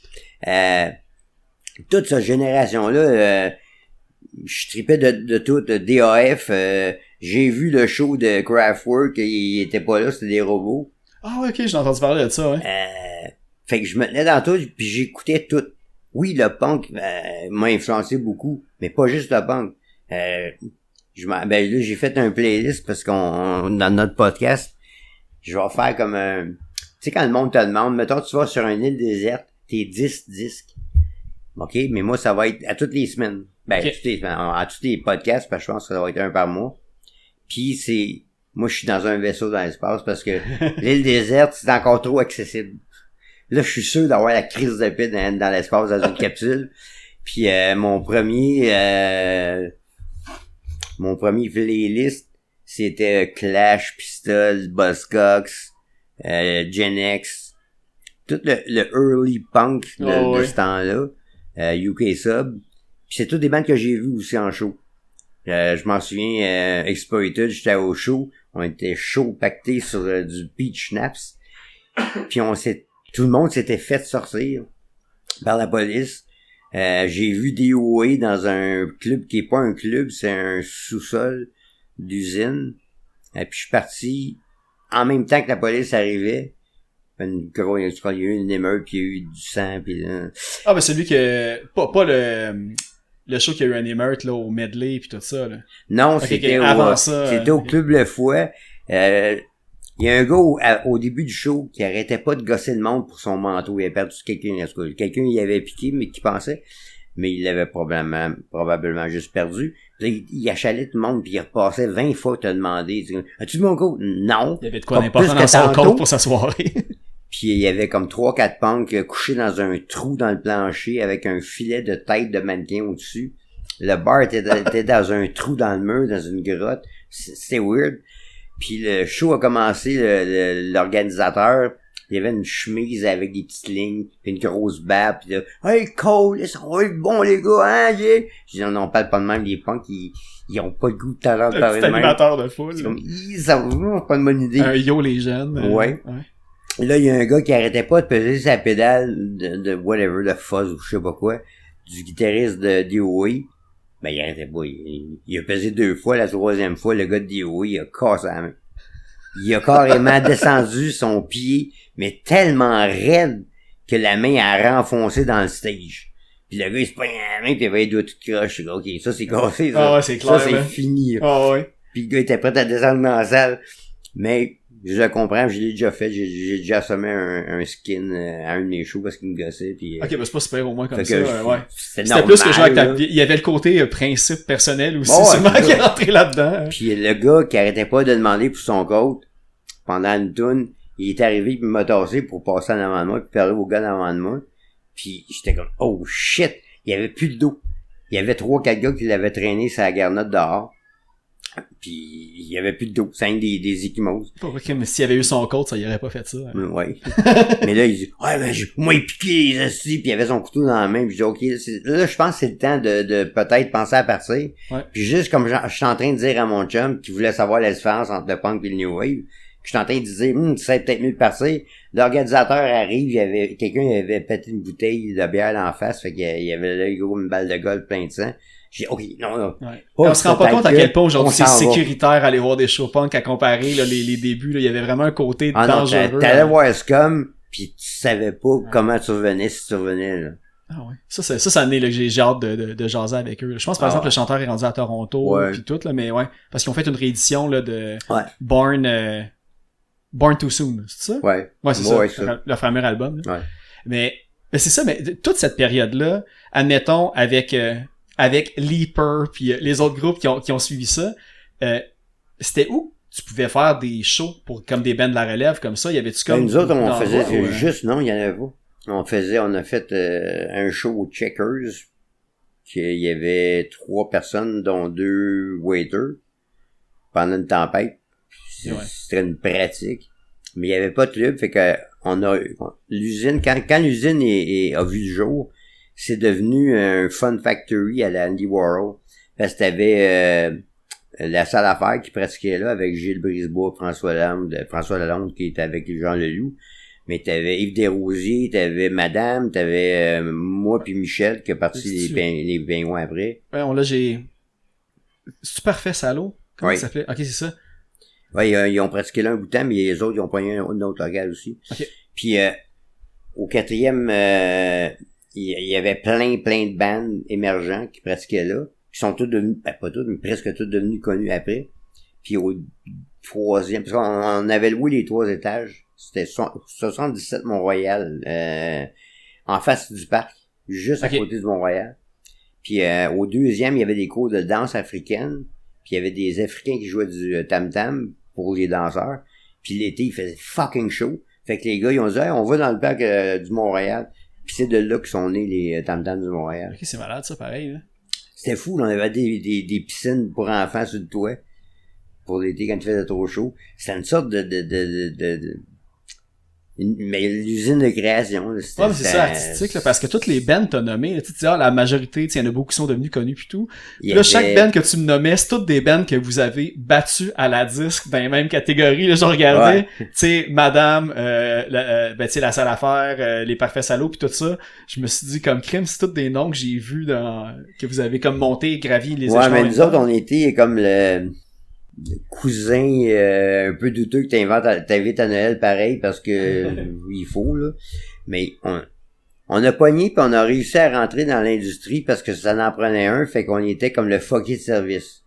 Toute cette génération-là, je tripais de tout, DAF. J'ai vu le show de Kraftwerk, il était pas là, c'était des robots. Ah ouais, ok, j'ai entendu parler de ça, ouais. Fait que je me tenais dans tout, puis j'écoutais tout. Oui, le punk m'a influencé beaucoup, mais pas juste le punk. Là, j'ai fait un playlist parce qu'on dans notre podcast, je vais faire comme un... Tu sais, quand le monde te demande, mettons, tu vas sur une île déserte, t'es 10 disques. OK? Mais moi, ça va être à toutes les semaines. Okay. À tous les podcasts, parce que je pense que ça va être un par mois. Puis moi, je suis dans un vaisseau dans l'espace parce que l'île déserte, c'est encore trop accessible. Là, je suis sûr d'avoir la crise de paix dans l'espace, dans une capsule. Puis mon premier playlist, c'était Clash, Pistols, Buzzcocks, Gen X, tout le early punk de ce temps-là, UK Sub. Puis c'est toutes des bandes que j'ai vues aussi en show. Je m'en souviens, Exploited, j'étais au show, on était chaud pacté sur du Peach Schnapps. Puis tout le monde s'était fait sortir par la police. J'ai vu DOA dans un club qui est pas un club, c'est un sous-sol d'usine. Puis je suis parti en même temps que la police arrivait. Il y a eu une émeute, puis il y a eu du sang, puis là... Ah, ben celui que... Pas le show qui a eu un émeute, là, au medley, puis tout ça, là. Non, okay, c'était avant ça... C'était au Club Le Fouet. Il y a un gars au début du show qui arrêtait pas de gosser le monde pour son manteau. Il avait perdu quelqu'un. Quelqu'un y avait piqué, mais qui pensait. Mais il l'avait probablement juste perdu. Là, il achalait tout le monde, puis il repassait 20 fois te demander. As-tu de mon coat? Non. Il y avait de quoi d'important dans son coat pour sa soirée. Puis il y avait comme 3-4 punks couchés dans un trou dans le plancher avec un filet de tête de mannequin au-dessus. Le bar était dans un trou dans le mur, dans une grotte. C'était weird. Puis le show a commencé, l'organisateur, il y avait une chemise avec des petites lignes, puis une grosse barbe, pis là, « Hey, Cole, ça va être bon, les gars, hein, yeah! » Je dis, non, on parle pas de même, les punks, ils ont pas le goût de talent de parler de même. Animateur de foule. C'est comme, ça va, pas de bonne idée. Un yo, les jeunes. Ouais. Là, il y a un gars qui arrêtait pas de peser sa pédale de whatever, de fuzz ou je sais pas quoi, du guitariste de DOA. Ben, il arrêtait pas. Il a pesé 2 fois, la 3e fois, le gars de DOA, il a cassé la main. Il a carrément descendu son pied, mais tellement raide que la main a renfoncé dans le stage. Puis le gars, il se pogne la main, pis il avait les doigts tout croche. OK, ça, c'est cassé, ça. Ah ouais, c'est clair. Ça, c'est fini. Ah ouais. Puis le gars était prêt à descendre dans la salle. Mais, je le comprends, je l'ai déjà fait. J'ai déjà assommé un skin à un de mes shows parce qu'il me gossait. Puis, ok, ben c'est pas super au moins comme ça. Ouais. C'était plus que jouer avec ta... Il y avait le côté principe personnel aussi, sûrement qui est rentré là-dedans. Puis le gars qui arrêtait pas de demander pour son coat pendant une toune, il est arrivé puis m'a tassé pour passer en avant de moi puis parler au gars en avant de moi. Puis j'étais comme oh shit, il y avait plus de dos. Il y avait 3-4 gars qui l'avaient traîné sur la garnotte dehors. Puis il y avait plus d'eau, c'est des échymoses. Ok, mais s'il avait eu son coach, ça y aurait pas fait ça. Ouais. Mais là, il dit, ouais, ben, moi, il piquait les assis, puis il avait son couteau dans la main, puis je dis, ok, là, je pense que c'est le temps de peut-être penser à partir. Ouais. Puis juste comme je suis en train de dire à mon chum, qui voulait savoir la différence entre le punk et le new wave, je suis en train de dire, tu serais peut-être mieux de partir. L'organisateur arrive, quelqu'un avait pété une bouteille de bière en face, fait qu'il y avait là, gros, une balle de golf plein de sang. J'ai dit, ok, non. Ouais. On se rend pas compte à quel point aujourd'hui c'est s'en va. sécuritaire aller voir des shows punk à comparer, là, les débuts, là, il y avait vraiment un côté dangereux. T'allais voir Scum, pis tu savais pas comment tu revenais si tu revenais, là. Ah ouais. Ça année, là, que j'ai hâte de jaser avec eux. Je pense, par exemple, le chanteur est rendu à Toronto, puis tout, là, mais ouais. Parce qu'ils ont fait une réédition, là, de Born Too Soon, c'est ça? Ouais. Ouais, c'est ça. Le fameux album, là. Ouais. Mais c'est ça, mais toute cette période-là, admettons, avec Leaper puis les autres groupes qui ont suivi ça, c'était où tu pouvais faire des shows pour comme des bands de la relève comme ça? Y avait-tu comme nous autres, on faisait ou, juste, non, il y en avait pas. On a fait un show au Checkers, qu'il y avait 3 personnes, dont 2 waiters, pendant une tempête. C'était une pratique. Mais il y avait pas de club, fait que l'usine, quand l'usine a vu le jour, c'est devenu un fun factory à la Andy Warhol. Parce que t'avais la salle à faire qui pratiquait là avec Gilles Brisebois, François Lalonde qui était avec Jean Leloup. Mais t'avais Yves Desrosiers, t'avais Madame, t'avais moi puis Michel qui a parti les pingouins après. Ouais, là c'est-tu Parfait Salaud? Comment ça s'appelait? Ok, c'est ça. Ouais, ils ont pratiqué là un bout de temps, mais les autres, ils ont pogné un autre local aussi. Okay. Puis au 4e, il y avait plein de bandes émergents qui pratiquaient là, qui sont tous devenus, pas tous, mais presque tous devenus connus après. Puis au 3e, parce qu'on avait loué les 3 étages, c'était 77 Mont-Royal, en face du parc, juste à côté du Mont-Royal. Puis au 2e, il y avait des cours de danse africaine, puis il y avait des Africains qui jouaient du tam-tam pour les danseurs. Puis l'été, il faisait fucking chaud. Fait que les gars, ils ont dit, hey, on va dans le parc du Mont-Royal. Puis c'est de là que sont nés les tam-tams du Mont-Royal. Ok, c'est malade ça, pareil, là. C'était fou, là, on avait des piscines pour enfants sur le toit. Pour l'été, quand il faisait trop chaud. C'était une sorte mais l'usine de création, là, mais c'est ça, artistique, là, parce que toutes les bands t'as nommées, là, tu sais, la majorité, il y en a beaucoup qui sont devenus connus pis tout. Là, chaque band que tu me nommais, c'est toutes des bands que vous avez battues à la disque dans les mêmes catégories, là, je regardais, tu sais, Madame, tu sais, La Salle à faire, Les Parfaits Salauds pis tout ça. Je me suis dit, comme crime, c'est tous des noms que j'ai vus que vous avez comme monté, gravi les échelons. Ouais, mais nous autres, on était comme le cousin un peu douteux que t'invites à Noël pareil parce que il faut là, mais on a pogné puis on a réussi à rentrer dans l'industrie parce que ça en prenait un, fait qu'on était comme le fucké de service.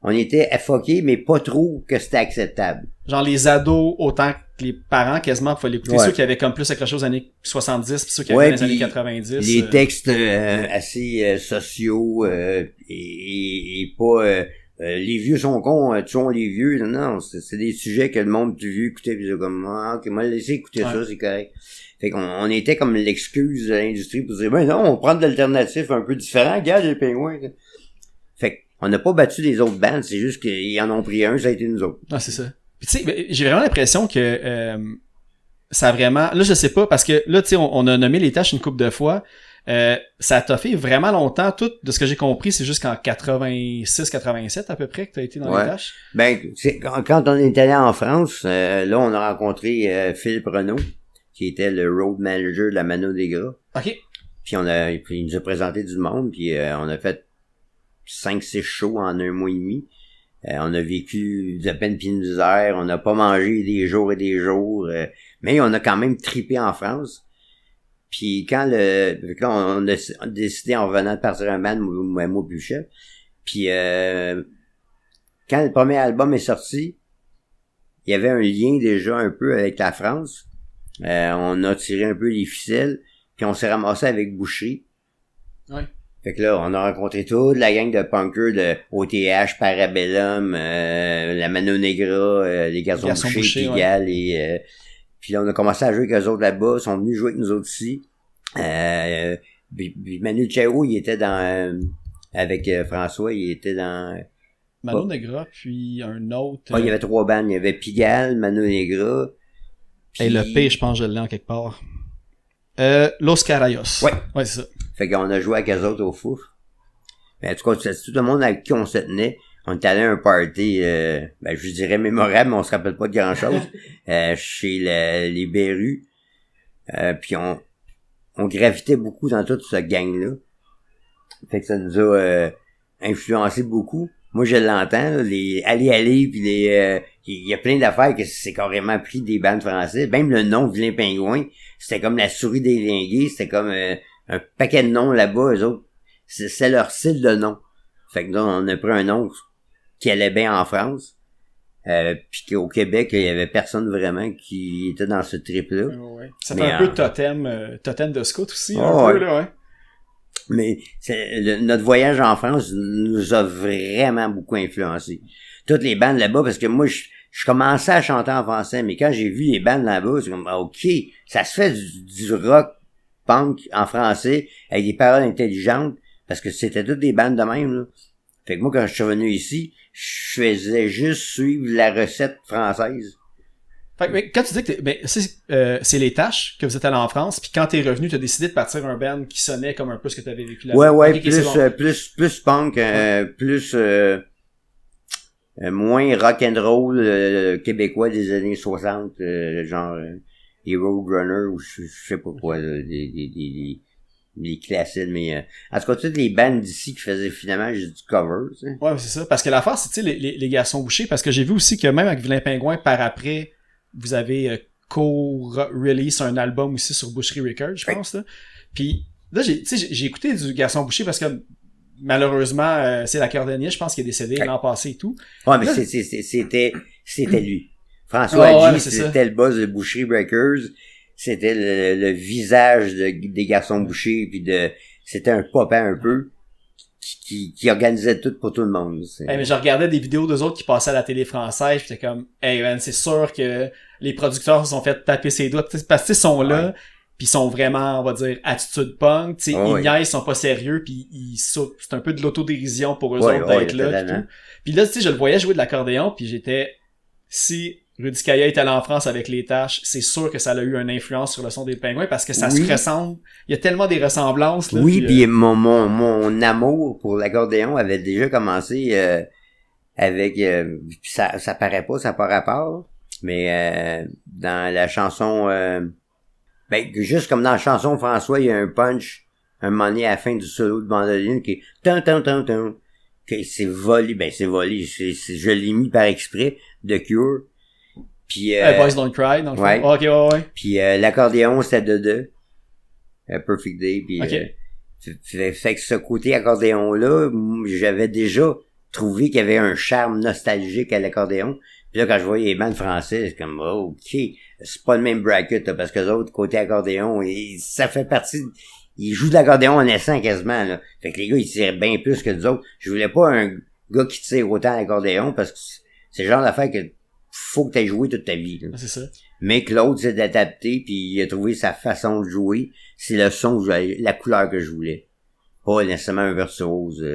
On était fucké mais pas trop que c'était acceptable. Genre les ados autant que les parents quasiment pouvaient l'écouter, ceux qui avaient comme plus accroché aux années 70 puis ceux qui avaient dans les années 90. Les textes assez sociaux et pas les vieux sont cons, tuons les vieux. Non, c'est des sujets que le monde plus vieux écoutait, pis c'est comme, ok, moi, laissez écouter ça, c'est correct. Fait qu'on était comme l'excuse de l'industrie pour dire, ben non, on prend de l'alternatif un peu différent, regarde les pingouins. Fait qu'on n'a pas battu les autres bandes, c'est juste qu'ils en ont pris un, ça a été nous autres. Ah, c'est ça. Puis tu sais, j'ai vraiment l'impression que ça a vraiment, là je sais pas, parce que là, tu sais, on a nommé les tâches une couple de fois, ça t'a fait vraiment longtemps, tout, de ce que j'ai compris, c'est jusqu'en 86-87 à peu près que t'as été dans les tâches. Ben, quand on est allé en France, là, on a rencontré Philippe Renaud, qui était le road manager de la Mano des Gras. OK. Puis il nous a présenté du monde, puis on a fait 5-6 shows en un mois et demi. On a vécu de peine pis de misère, on n'a pas mangé des jours et des jours, mais on a quand même trippé en France. Puis quand on a décidé en revenant de partir un band, moi puis le chef. Puis quand le premier album est sorti, il y avait un lien déjà un peu avec la France. On a tiré un peu les ficelles, puis on s'est ramassé avec Boucherie. Ouais. Fait que là, on a rencontré toute la gang de punkers de OTH, Parabellum, la Mano Negra, les Garçons Bouchés, Pigalle, puis là, on a commencé à jouer avec eux autres là-bas, ils sont venus jouer avec nous autres ici. Puis Manu Chao, il était avec François, il était dans Mano Negra, puis un autre... Il y avait 3 bandes. Il y avait Pigalle, Mano Negra. Puis... Et le P, je pense que je l'ai en quelque part. Los Carayos. Ouais. Ouais, c'est ça. Fait qu'on a joué avec eux autres au fouf. Mais en tout cas, c'est tout le monde avec qui on se tenait. On est allé à un party, je dirais mémorable, mais on se rappelle pas de grand-chose. Chez les Berus. Puis on gravitait beaucoup dans toute cette gang-là. Fait que ça nous a influencé beaucoup. Moi, je l'entends, là, les Allez, puis il y a plein d'affaires que c'est carrément pris des bandes françaises. Même le nom Vilain Pingouin, c'était comme la souris des lingués, c'était comme un paquet de noms là-bas, eux autres. C'est leur style de nom. Fait que là, on a pris un nom qui allait bien en France. Puis qu'au Québec, il y avait personne vraiment qui était dans ce trip-là. Ouais. Ça fait un peu totem de scout aussi, un ouais. peu, là, ouais. Mais notre voyage en France nous a vraiment beaucoup influencé. Toutes les bandes là-bas, parce que moi, je commençais à chanter en français, mais quand j'ai vu les bandes là-bas, c'est comme, OK, ça se fait du rock punk en français, avec des paroles intelligentes, parce que c'était toutes des bandes de même, là. Fait que moi, quand je suis revenu ici, je faisais juste suivre la recette française. Fait que, mais quand tu dis que c'est les tâches que vous êtes allé en France, puis quand t'es revenu, t'as décidé de partir un band qui sonnait comme un peu ce que t'avais vécu là-bas. Ouais, okay, plus punk, plus moins rock'n'roll québécois des années 60, genre les Roadrunner ou je sais pas quoi, là, les classiques, mais en tout cas toutes les bandes d'ici qui faisaient finalement juste du cover, tu sais. Ouais, c'est ça. Parce que l'affaire, c'est, tu sais, les garçons bouchés, parce que j'ai vu aussi que même avec Vilain Pingouin, par après, vous avez co-release un album aussi sur Boucherie Records, je pense, là. Puis là, j'ai écouté du Garçon Boucher parce que malheureusement, c'est l'accordéoniste, je pense, qui est décédé l'an passé et tout. Ouais, mais là, c'était lui. François Hadji, c'est c'était le boss de Boucherie Breakers. C'était le visage des Garçons Bouchers, puis c'était un papa un peu qui organisait tout pour tout le monde. Hey, mais je regardais des vidéos d'eux autres qui passaient à la télé française, j'étais comme, hey man, c'est sûr que les producteurs se sont fait taper ses doigts, parce qu'ils sont là, puis ils sont vraiment, on va dire, attitude punk, tu sais, ils niaisent, ils sont pas sérieux, puis c'est un peu de l'autodérision pour eux autres d'être là. Puis là, tu sais, je le voyais jouer de l'accordéon, puis j'étais, si Rudy Kaya est allé en France avec les tâches, c'est sûr que ça a eu une influence sur le son des Pingouins, parce que ça se ressemble, il y a tellement des ressemblances, là. Oui, puis mon amour pour l'accordéon avait déjà commencé avec, ça paraît pas, ça n'a pas rapport, mais dans la chanson, juste comme dans la chanson François, il y a un punch, un moment donné à la fin du solo de bandoline qui est que c'est volé, je l'ai mis par exprès de Cure. Puis Boys Don't Cry, dans le fond. OK, ouais. Puis l'accordéon, c'était de Perfect Day, puis fait que ce côté accordéon-là, j'avais déjà trouvé qu'il y avait un charme nostalgique à l'accordéon. Puis là, quand je voyais les bandes françaises, c'est comme, OK, c'est pas le même bracket, là, parce que les autres, côté accordéon, ça fait partie, ils jouent de l'accordéon en naissant quasiment, là. Fait que les gars, ils tirent bien plus que les autres. Je voulais pas un gars qui tire autant à l'accordéon, parce que c'est le genre d'affaire que faut que t'aies joué toute ta vie, là. C'est ça. Mais que l'autre, c'est d'adapter, puis il a trouvé sa façon de jouer. C'est le son, la couleur que je voulais. Pas nécessairement un virtuose.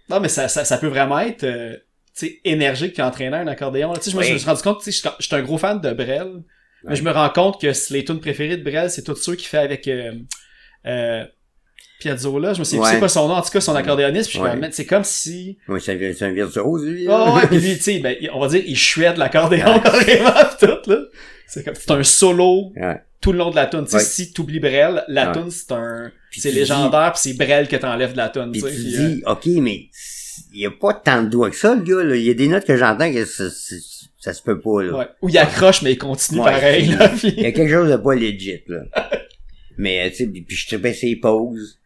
Non, mais ça peut vraiment être, tu sais, énergique puis entraînant un accordéon. Tu sais, je me suis rendu compte, tu sais, je suis un gros fan de Brel, mais je me rends compte que les tunes préférées de Brel, c'est tous ceux qu'il fait avec Piazzolla. Je me sais plus pas son nom, en tout cas son accordéoniste, puis c'est comme si... Oui, c'est un virtuose, lui. Puis lui, tu sais, on va dire, il shred l'accordéon carrément pis tout, là. C'est un solo tout le long de la tune. Si t'oublies Brel, la tune, c'est légendaire, pis c'est Brel que t'enlèves de la tune. Puis tu dis, OK, mais il y a pas tant de doigts que ça, le gars, là. Il y a des notes que j'entends que ça se peut pas, là. Ouais. Ou il accroche, mais il continue pareil, là. Il y a quelque chose de pas legit, là. Mais, tu sais, puis je tripais ses pauses.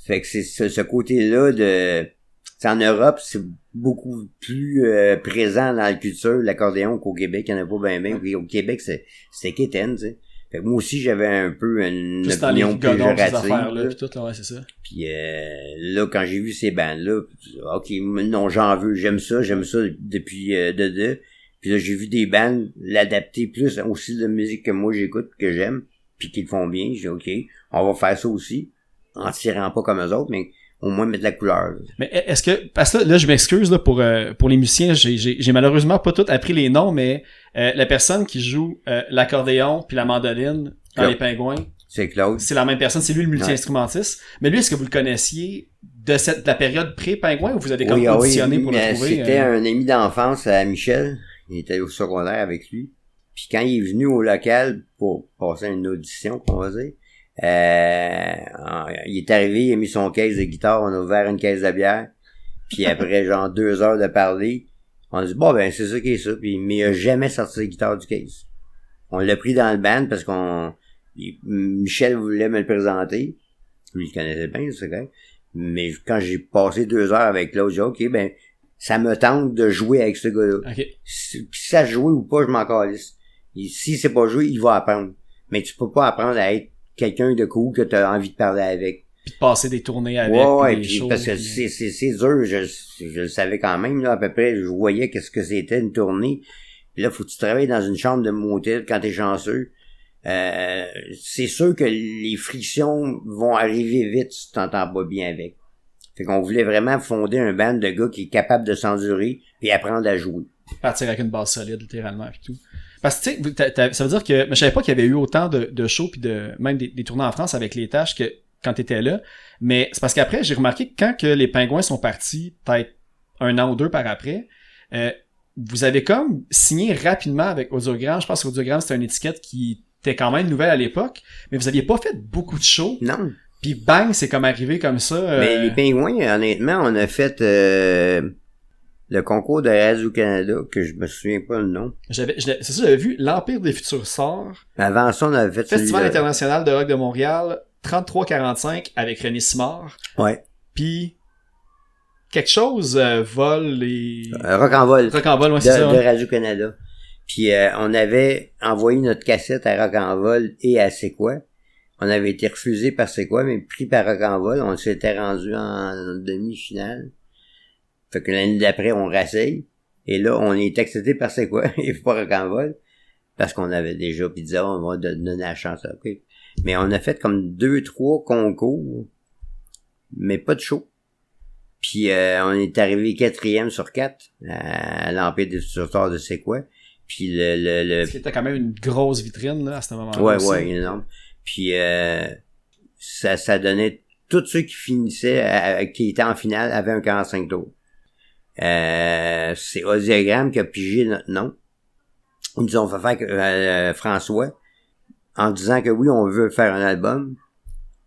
Fait que c'est ce côté-là de... T'sais, en Europe, c'est beaucoup plus présent dans la culture, l'accordéon, qu'au Québec, il y en a pas bien. Au Québec, c'est quétaine, tu sais. Fait que moi aussi, j'avais un peu une opinion péjorative. Là, pis tout, là, ouais, c'est ça. Puis là, quand j'ai vu ces bandes-là, OK, non, j'en veux, j'aime ça depuis de. Puis là, j'ai vu des bandes l'adapter plus aussi de musique que moi j'écoute, que j'aime, puis qu'ils le font bien. J'ai dit, OK, on va faire ça aussi, en tirant pas comme eux autres, mais au moins mettre la couleur. Mais est-ce que, parce que là je m'excuse là pour les musiciens, j'ai malheureusement pas tout appris les noms, mais la personne qui joue l'accordéon puis la mandoline dans Claude. Les Pingouins, C'est Claude. c'est la même personne, c'est lui le multi-instrumentiste. Mais lui, est-ce que vous le connaissiez de la période pré-Pingouin ou vous avez comme auditionné pour le trouver? C'était un ami d'enfance à Michel. Il était au secondaire avec lui. Puis quand il est venu au local pour passer une audition, qu'on va dire, il est arrivé, il a mis son caisse de guitare, on a ouvert une caisse de bière. Puis après genre 2 heures de parler, on a dit bon ben c'est ça qui est ça. Puis mais il a jamais sorti la guitare du case. On l'a pris dans le band parce Michel voulait me le présenter. Lui, il connaissait bien, c'est vrai. Mais quand j'ai passé 2 heures avec l'autre, j'ai dit, OK, ben, ça me tente de jouer avec ce gars-là. Okay. Si ça joue ou pas, je m'en calisse. Et si c'est pas joué, il va apprendre. Mais tu peux pas apprendre à être quelqu'un de cool que t'as envie de parler avec. Puis de passer des tournées avec. Ouais, des puis shows, parce que c'est dur, je le savais quand même, là, à peu près, je voyais qu'est-ce que c'était une tournée. Puis là, faut que tu travailles dans une chambre de motel quand t'es chanceux. C'est sûr que les frictions vont arriver vite si tu t'entends pas bien avec. Fait qu'on voulait vraiment fonder un band de gars qui est capable de s'endurer et apprendre à jouer. Partir avec une base solide, littéralement, et tout. Parce que, tu sais, ça veut dire que, mais je savais pas qu'il y avait eu autant de shows pis même des tournées en France avec les tâches que quand t'étais là. Mais c'est parce qu'après, j'ai remarqué que quand que les Pingouins sont partis, peut-être 1 an ou 2 par après, vous avez comme signé rapidement avec Audiogramme. Je pense que Audiogramme, c'était une étiquette qui était quand même nouvelle à l'époque, mais vous aviez pas fait beaucoup de shows. Non. Puis bang, c'est comme arrivé comme ça. Mais les Pingouins, honnêtement, on a fait le concours de Radio-Canada, que je me souviens pas le nom. C'est ça, j'avais vu l'Empire des Futurs Sorts. Avant ça, on avait fait Festival international de rock de Montréal, 33-45 avec René Simard. Ouais. Puis quelque chose vol et... Rock en vol. Rock en vol, ouais, c'est ça. De Radio-Canada. Puis on avait envoyé notre cassette à Rock en vol et à C'est quoi. On avait été refusé par C'est quoi, mais pris par Rock en vol. On s'était rendu en demi-finale. Fait que l'année d'après, on rasseille. Et là, on est accepté par C'est quoi et pas Rock en vol. Parce qu'on avait déjà dit, on va donner la chance. Okay. Mais on a fait comme 2-3 concours, mais pas de show. Puis on est arrivé 4e sur 4 à l'Empire des Futurs Sorts de C'est quoi. Puis C'était quand même une grosse vitrine là, à ce moment-là. Ouais, aussi. ouais, énorme. Puis ça donnait tous ceux qui finissaient, qui étaient en finale, avaient un 45 tours. C'est Audiogramme qui a pigé notre nom. Ils nous ont fait faire François en disant que oui, on veut faire un album.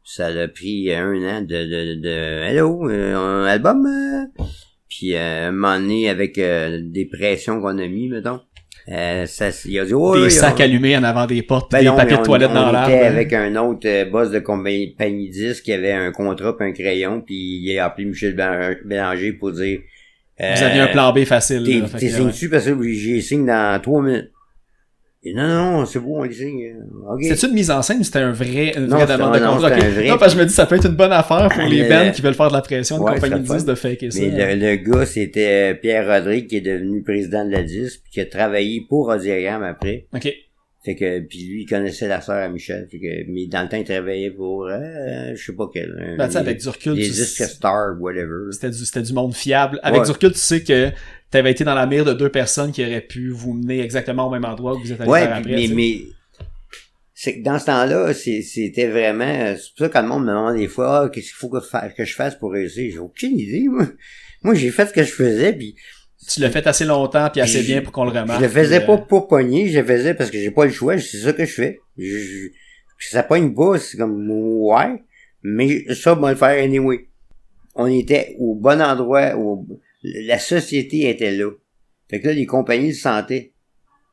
Ça a pris 1 an de hello, un album. Puis un moment donné, avec des pressions qu'on a mis, mettons. Il a dit, oh, des sacs allumés en avant des portes, ben des non, papiers de toilette dans l'arbre. On était avec un autre boss de compagnie 10 qui avait un contrat pis un crayon, puis il a appelé Michel Bélanger pour dire vous aviez un plan B facile. T'es signes-tu parce que j'ai signe dans 3 minutes. Et non, c'est bon, on les signe. Okay. C'était-tu une mise en scène ou c'était une vraie demande de non, contrat? Okay. Non, parce que je me dis, ça peut être une bonne affaire pour les bands qui veulent faire de la pression, une compagnie de 10 de faker ça. Mais le gars, c'était Pierre Rodrigue qui est devenu président de la 10 puis qui a travaillé pour Audiogramme après. OK. Fait que, puis lui, il connaissait la sœur à Michel. Fait que, mais dans le temps, il travaillait pour, je sais pas quel. Ben, avec du recul. Les disques Star, whatever. C'était du monde fiable. Avec du recul, tu sais que t'avais été dans la mire de 2 personnes qui auraient pu vous mener exactement au même endroit où vous êtes allé faire après. Mais c'est que dans ce temps-là, c'était vraiment, c'est pour ça que quand le monde me demande des fois, qu'est-ce qu'il faut que je fasse pour réussir? J'ai aucune idée, moi. Moi, j'ai fait ce que je faisais, puis tu l'as fait assez longtemps puis assez bien pour qu'on le remarque. Je le faisais pas pour pogner, je le faisais parce que j'ai pas le choix, c'est ça que je fais. Ça pogne pas, c'est comme, ouais, mais ça, on va le faire anyway. On était au bon endroit, la société était là. Fait que là, les compagnies le sentaient.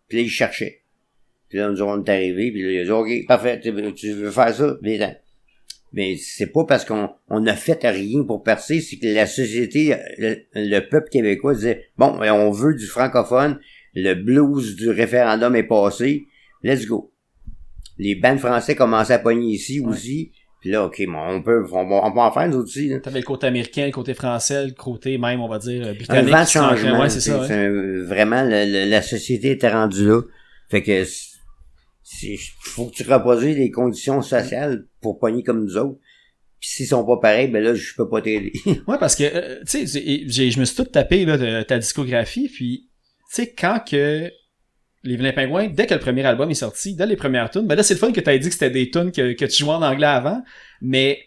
Puis là, ils cherchaient. Puis là, on est arrivés, puis là, ils ont dit, OK, parfait, tu veux faire ça? Mais c'est pas parce qu'on a fait rien pour percer, c'est que la société, le peuple québécois disait, bon, on veut du francophone, le blues du référendum est passé, let's go. Les bands français commençaient à pogner ici aussi, puis là, OK, bon, on peut en faire nous aussi. T'avais le côté américain, le côté français, le côté même, on va dire, britannique. Un vent de changement, ouais, c'est ça. Vraiment, la société était rendue là. Fait que faut que tu reproduises les conditions sociales pour pogner comme nous autres. Puis s'ils sont pas pareils, ben là, je peux pas t'aider. Ouais, parce que, tu sais, je me suis tout tapé, là, de ta discographie, puis, tu sais, quand que les Vilains Pingouins, dès que le premier album est sorti, dès les premières tunes, ben là, c'est le fun que t'as dit que c'était des tunes que tu jouais en anglais avant, mais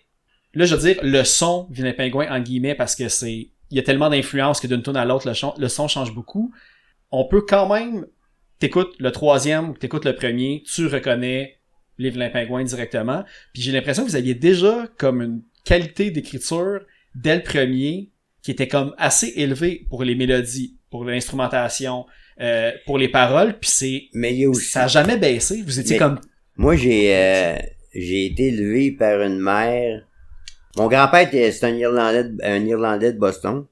là, je veux dire, le son Vilains Pingouins, en guillemets, parce que il y a tellement d'influence que d'une tune à l'autre, le son change beaucoup. On peut quand même, t'écoutes le troisième, t'écoutes le premier, tu reconnais les Vilains Pingouins directement, puis j'ai l'impression que vous aviez déjà comme une qualité d'écriture dès le premier qui était comme assez élevée pour les mélodies, pour l'instrumentation, pour les paroles, puis Mais il y a aussi... ça a jamais baissé. Vous étiez Mais comme... Moi, j'ai été élevé par une mère. Mon grand-père, c'est un Irlandais de Boston,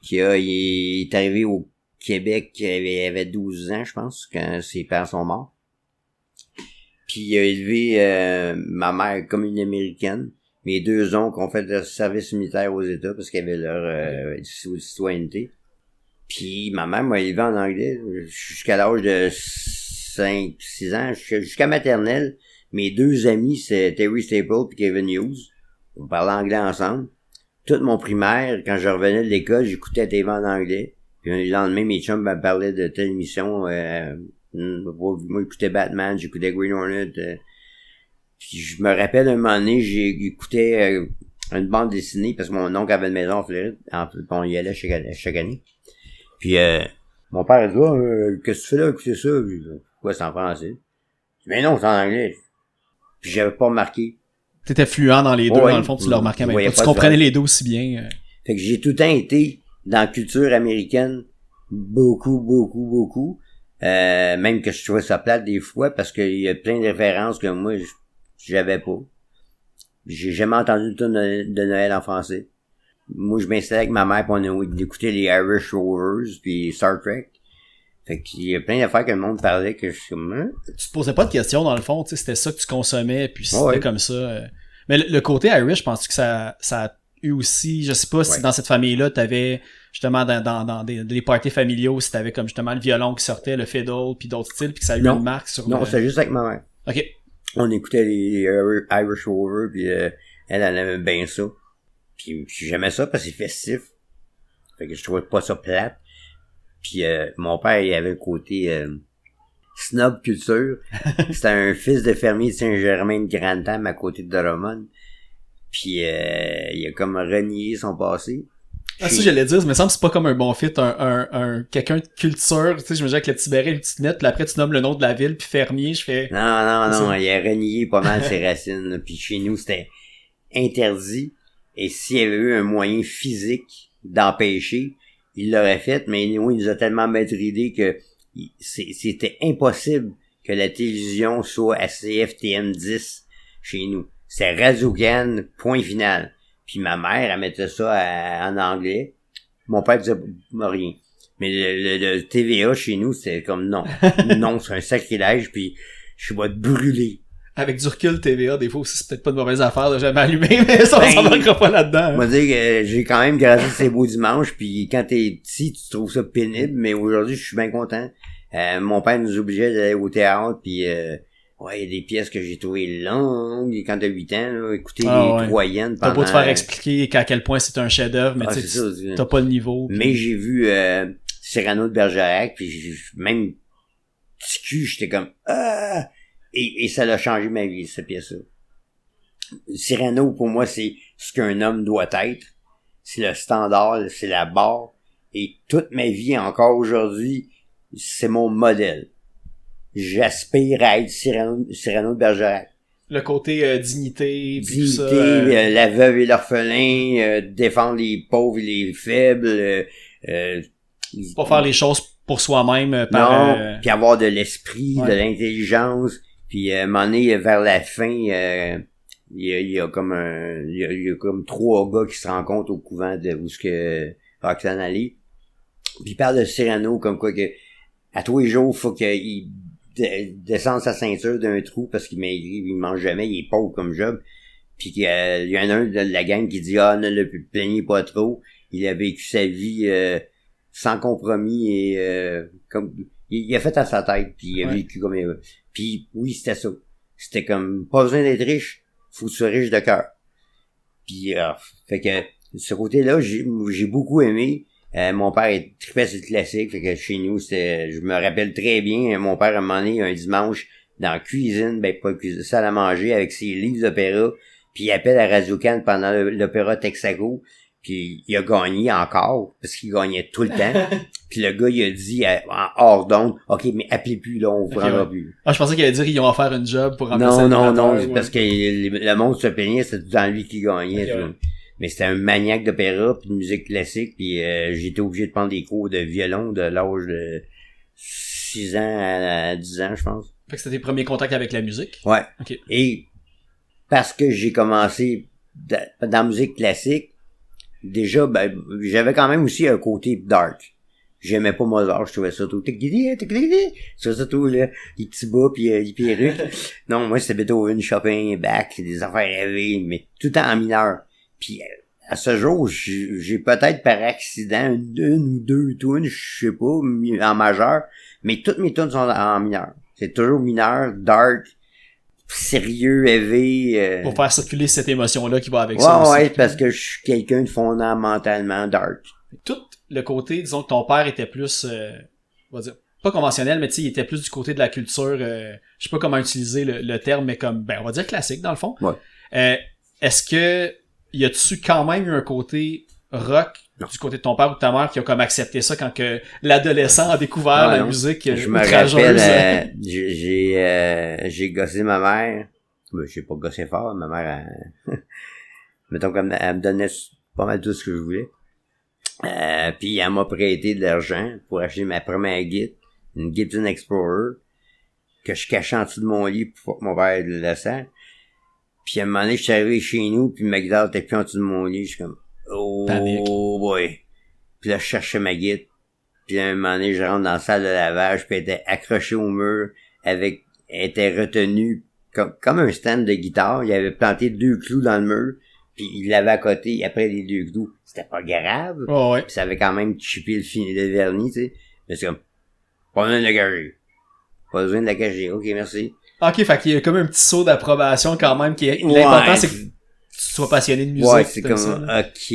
il est arrivé au Québec, il avait 12 ans, je pense, quand ses parents sont morts. Puis il a élevé ma mère comme une Américaine. Mes deux oncles ont fait leur service militaire aux États parce qu'ils avaient leur citoyenneté. Puis ma mère m'a élevé en anglais jusqu'à l'âge de 5-6 ans, jusqu'à maternelle. Mes deux amis, c'est Terry Staple et Kevin Hughes. On parlait anglais ensemble. Tout mon primaire, quand je revenais de l'école, j'écoutais la TV en anglais. Puis le lendemain, mes chums me parlaient de telle émission. Moi, j'écoutais Batman, j'écoutais Green Hornet. Puis je me rappelle un moment donné, j'écoutais une bande dessinée parce que mon oncle avait une maison en Floride. On y allait chaque année. Puis mon père a dit qu'est-ce que tu fais là, écoutez ça? Pourquoi c'est en français? Mais non, c'est en anglais. Puis j'avais pas remarqué. T'étais fluent dans les deux, dans le fond, tu le remarquais même pas. Tu comprenais les deux aussi bien. Fait que j'ai tout le temps été dans la culture américaine beaucoup. Même que je trouvais ça plate des fois parce qu'il y a plein de références que moi j'avais pas. J'ai jamais entendu une tune de Noël en français. Moi, je m'installais avec ma mère pour on écoutait les Irish Rovers puis Star Trek. Fait qu'il y a plein d'affaires que le monde parlait que je suis comme... Tu te posais pas de questions dans le fond, tu sais, c'était ça que tu consommais puis c'était comme ça. Mais le côté Irish, penses-tu que ça a eu aussi, je sais pas si dans cette famille-là t'avais justement dans des parties familiaux, si t'avais comme justement le violon qui sortait, le fiddle puis d'autres styles puis que ça a eu une marque sur Non, c'était juste avec ma mère. OK. On écoutait les Irish Rovers puis elle aimait bien ça. Puis j'aimais ça parce que c'est festif. Fait que je trouvais pas ça plate. Puis mon père, il avait le côté snob culture. C'était un fils de fermier de Saint-Germain de Grantham à côté de Drummond. Puis il a comme renié son passé. Ah, ça, j'allais dire, ça me semble que c'est pas comme un bon fit, quelqu'un de culture, tu sais, je me dis avec le petit béret, le petit net, puis après tu nommes le nom de la ville, puis fermier, je fais... Non, il a renié pas mal ses racines, là. Puis chez nous, c'était interdit. Et s'il y avait eu un moyen physique d'empêcher, il l'aurait fait, mais il nous a tellement maîtrisé que c'était impossible que la télévision soit à CFTM10 chez nous. C'est Radio-Can, point final. Puis ma mère, elle mettait ça en anglais. Mon père disait rien. Mais le TVA chez nous, c'était comme non. Non, c'est un sacrilège, puis je vais te brûler. Avec du recul, TVA, des fois aussi, c'est peut-être pas une mauvaise affaire de jamais allumer, mais ça, on s'embarquera pas là-dedans. On va dire que j'ai quand même grandi ces beaux dimanches, puis quand t'es petit, tu trouves ça pénible, mais aujourd'hui, je suis bien content. Mon père nous obligeait d'aller au théâtre, puis il y a des pièces que j'ai trouvées longues, quand t'as 8 ans, là, écouter les Troyennes pendant... T'as pas te faire expliquer à quel point c'est un chef-d'œuvre, mais tu sais, t'as pas le niveau. Puis... Mais j'ai vu Cyrano de Bergerac, puis même petit cul, j'étais comme et ça a changé ma vie, cette pièce-là. Cyrano, pour moi, c'est ce qu'un homme doit être. C'est le standard, c'est la barre. Et toute ma vie, encore aujourd'hui, c'est mon modèle. J'aspire à être Cyrano de Bergerac. Le côté dignité, tout ça, la veuve et l'orphelin, défendre les pauvres et les faibles. Pas faire les choses pour soi-même. Puis avoir de l'esprit, de l'intelligence. Puis à un moment donné, vers la fin, il y a comme 3 gars qui se rencontrent au couvent de où ce que Roxane allait. Puis il parle de Cyrano comme quoi que à tous les jours, faut qu'il descende sa ceinture d'un trou parce qu'il mange jamais, il est pauvre comme job. Puis il y en a un de la gang qui dit ne le plaignez pas trop. Il a vécu sa vie sans compromis et comme il a fait à sa tête, puis il a vécu comme il veut. Puis oui, c'était ça. C'était comme pas besoin d'être riche, faut que tu sois riche de cœur. Puis, fait que, ce côté-là, j'ai beaucoup aimé. Mon père est trippé sur le classique, fait que chez nous, je me rappelle très bien, mon père, à un moment donné, un dimanche, dans la cuisine, pas cuisine, salle à manger, avec ses livres d'opéra, puis il appelle à Radio-Can pendant l'opéra Texaco, puis il a gagné encore, parce qu'il gagnait tout le temps. Puis le gars, il a dit, en hors d'onde, OK, mais appelez plus, là, on vous rendra plus. Ah, je pensais qu'il allait dire qu'ils ont offert une job pour remplacer Non, parce que le monde se plaignait, c'était tout dans lui qui gagnait. Okay, ouais. Mais c'était un maniaque d'opéra, puis de musique classique, puis j'étais obligé de prendre des cours de violon de l'âge de 6 ans à 10 ans, je pense. Fait que c'était tes premiers contacts avec la musique? Ouais. Okay. Et parce que j'ai commencé dans la musique classique, déjà, j'avais quand même aussi un côté dark. J'aimais pas Mozart, je trouvais ça tout je trouvais ça tout, là, les petits bas pis les perruques. Non, moi, c'était Beethoven, Chopin, Bach, des affaires rêvées, mais tout en mineur. Puis à ce jour, j'ai peut-être par accident une ou deux tunes, je sais pas, en majeur, mais toutes mes tunes sont en mineur. C'est toujours mineur, dark, sérieux, heavy. Pour faire circuler cette émotion-là qui va avec ça aussi. Ouais, parce que je suis quelqu'un de fondamentalement dark. Tout le côté, disons que ton père était plus, on va dire, pas conventionnel, mais tu sais, il était plus du côté de la culture, je sais pas comment utiliser le terme, mais comme, on va dire classique, dans le fond. Ouais. Est-ce que y a-tu quand même eu un côté rock du côté de ton père ou de ta mère qui a comme accepté ça quand que l'adolescent a découvert la musique je me outrageuse? rappelle, j'ai gossé ma mère. J'ai pas gossé fort, ma mère, mettons comme elle me donnait pas mal tout ce que je voulais. Puis elle m'a prêté de l'argent pour acheter ma première guitare, une Gibson Explorer, que je cachais en dessous de mon lit pour que mon père le sente. Puis à un moment donné, je suis arrivé chez nous, puis ma guitare était plus en dessous de mon lit, je suis comme, Panique. boy. Puis là, je cherchais ma guitare. Puis à un moment donné, je rentre dans la salle de lavage, puis elle était accrochée au mur, elle était retenue comme un stand de guitare. Il avait planté 2 clous dans le mur, puis il l'avait à côté, après les 2 clous. C'était pas grave. Oh, ouais. Puis ça avait quand même chippé le vernis, tu sais. Mais c'est comme, pas besoin de la cacher. Pas besoin de la cacher. OK, merci. Ok, fait qu'il y a comme un petit saut d'approbation quand même qui est, l'important c'est que tu sois passionné de musique. Ouais, c'est comme, ça, OK.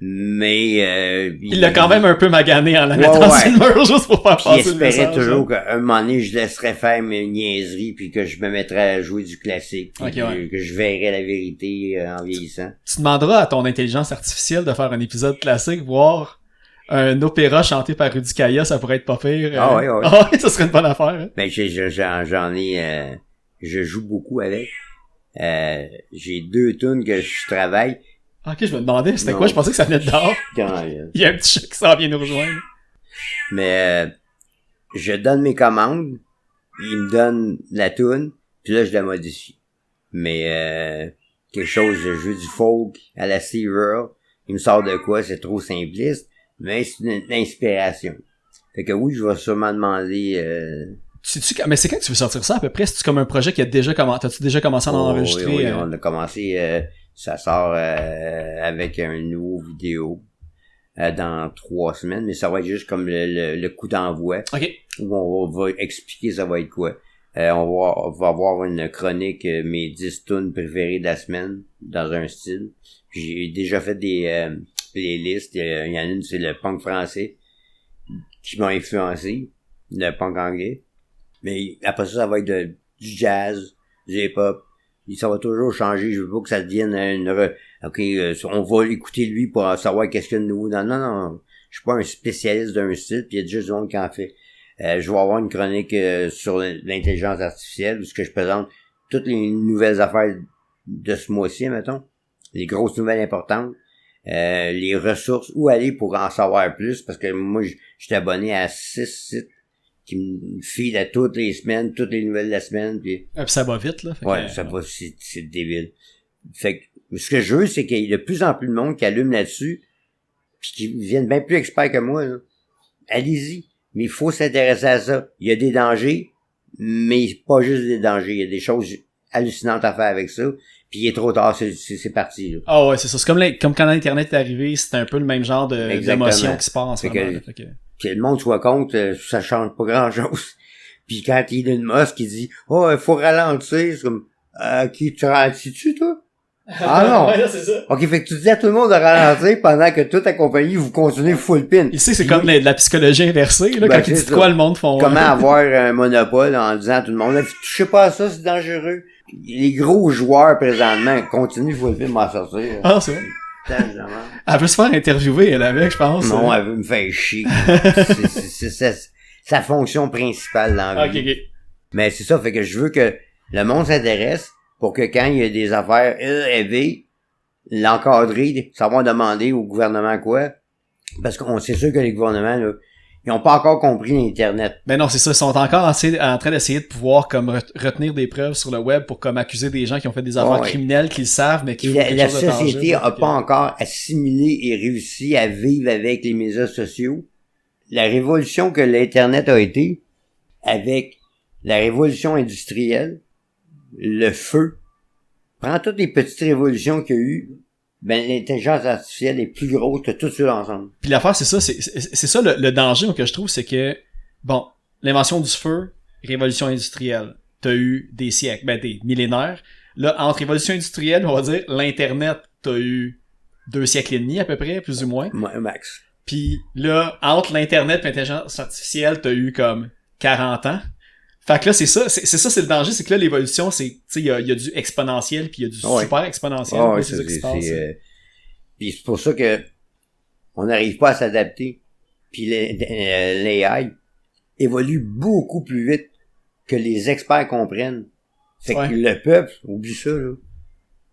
Mais, il l'a quand même un peu magané en la mettant sur le mur juste pour faire passer le message. Il espérait toujours qu'à un moment donné, je laisserais faire mes niaiseries puis que je me mettrais à jouer du classique. Puis que je verrais la vérité en vieillissant. Tu demanderas à ton intelligence artificielle de faire un épisode classique, voir un opéra chanté par Rudy Kaya, ça pourrait être pas pire. Ah ouais. Ah ouais, ça serait une bonne affaire. Hein? Ben, j'en ai, je joue beaucoup avec. J'ai 2 tunes que je travaille. Ok, je me demandais, c'était quoi? Je pensais que ça venait de dehors. Il y a un petit chat qui s'en vient nous rejoindre. Mais, je donne mes commandes, il me donne la tune, puis là, je la modifie. Mais, quelque chose, je joue du folk à la Seaver, il me sort de quoi, c'est trop simpliste, mais c'est une inspiration. Fait que oui, je vais sûrement demander... Mais c'est quand que tu veux sortir ça à peu près? C'est-tu comme un projet qui a déjà commencé? T'as-tu déjà commencé à en enregistrer? Oui, on a commencé... ça sort avec un nouveau vidéo dans 3 semaines, mais ça va être juste comme le coup d'envoi. OK. Où on va expliquer ça va être quoi. On va avoir une chronique, mes 10 tunes préférées de la semaine, dans un style. Puis j'ai déjà fait des playlists. Il y en a une, c'est le punk français, qui m'a influencé, le punk anglais. Mais après ça va être du jazz, du hip-hop. Ça va toujours changer. Je veux pas que ça devienne on va écouter lui pour savoir qu'est-ce qu'il y a de nouveau. Non. Je suis pas un spécialiste d'un style, puis il y a déjà du monde qui en fait. Je vais avoir une chronique sur l'intelligence artificielle, où ce que je présente toutes les nouvelles affaires de ce mois-ci, mettons. Les grosses nouvelles importantes. Les ressources, où aller pour en savoir plus, parce que moi, je suis abonné à 6 sites qui me file à toutes les semaines, toutes les nouvelles de la semaine, puis ça va vite, là. Ça va, c'est débile. Fait que, ce que je veux, c'est qu'il y a de plus en plus de monde qui allume là-dessus, puis qui viennent bien plus experts que moi, là. Allez-y. Mais il faut s'intéresser à ça. Il y a des dangers, mais pas juste des dangers. Il y a des choses hallucinantes à faire avec ça. Puis il est trop tard, c'est parti, là. Ah ouais, c'est ça. C'est comme quand l'Internet est arrivé, c'était un peu le même genre d'émotion qui se passe en ce moment. Que le monde soit contre, ça change pas grand-chose. Puis quand Elon Musk, il dit « Oh, il faut ralentir », c'est comme « Qui tu ralentis-tu, toi? » Ah non! Ouais, c'est ça. Ok, fait que tu dis à tout le monde de ralentir pendant que toute ta compagnie, vous continuez full pin. Ici, c'est comme de la psychologie inversée, là, Ben, quand ils c'est disent ça. quoi, le monde font. Comment avoir un monopole en disant à tout le monde, là, touchez pas à ça, c'est dangereux. Les gros joueurs, présentement, continuent full pin m'en sortir. Ah, c'est vrai. Tellement. Elle veut se faire interviewer, elle, avec, je pense. Non, elle veut me faire chier. C'est sa fonction principale dans la Ok, vie. ok. Mais c'est ça, fait que je veux que le monde s'intéresse pour que quand il y a des affaires élevées, l'encadrer, savoir demander au gouvernement quoi. Parce qu'on c'est sûr que les gouvernements, là, ils n'ont pas encore compris l'Internet. Ben non, c'est ça. Ils sont encore en train d'essayer de pouvoir comme retenir des preuves sur le web pour comme accuser des gens qui ont fait des affaires Ouais. criminelles qu'ils savent, mais qui Et font quelque la chose de société tangible, a fait que- pas encore assimilé et réussi à vivre avec les médias sociaux. La révolution que l'Internet a été, avec la révolution industrielle, le feu, prends toutes les petites révolutions qu'il y a eu, ben l'intelligence artificielle est plus grosse que tout ça ensemble. Puis l'affaire, c'est ça, c'est ça le danger que je trouve, c'est que, bon, l'invention du feu, révolution industrielle, t'as eu des siècles, ben des millénaires. Là, entre révolution industrielle, on va dire, l'Internet, t'as eu 2 siècles et demi à peu près, plus ou moins. Max. Puis là, entre l'Internet et l'intelligence artificielle, t'as eu comme 40 ans. Fait que là, c'est le danger, c'est que là, l'évolution, c'est, tu sais, il y a du exponentiel, puis il y a du Ouais. super exponentiel. Ah puis ouais, c'est ça qui se passe. puis c'est pour ça que on n'arrive pas à s'adapter. Puis l'AI évolue beaucoup plus vite que les experts comprennent. Fait Ouais. que le peuple, oublie ça, là.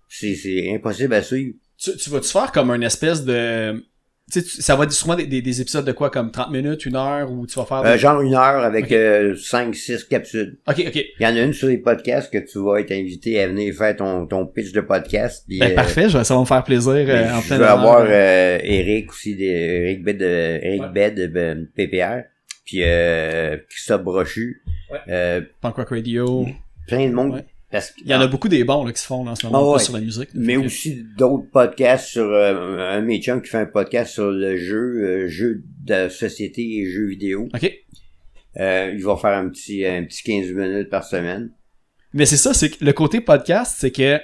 C'est impossible à suivre. Tu vas-tu faire comme une espèce de... Tu sais, ça va être souvent des épisodes de quoi, comme 30 minutes, 1 heure, ou tu vas faire... des- Genre 1 heure avec Ok. 5-6 capsules. Ok. Il y en a une sur les podcasts que tu vas être invité à venir faire ton pitch de podcast. Puis, Ben, parfait, ça va me faire plaisir en je plein veux honneur. avoir Eric aussi, Eric Bed de PPR, puis Christophe Brochu, Punk Rock Radio. plein de monde. Ouais. Parce que, Il y en a beaucoup des bons là, qui se font là, en ce moment, Ah pas ouais. sur la musique. mais Fait que- aussi d'autres podcasts sur un de mes chums qui fait un podcast sur le jeu de société et jeux vidéo. Ok. Il va faire un petit 15 minutes par semaine. Mais c'est ça, c'est que le côté podcast, c'est que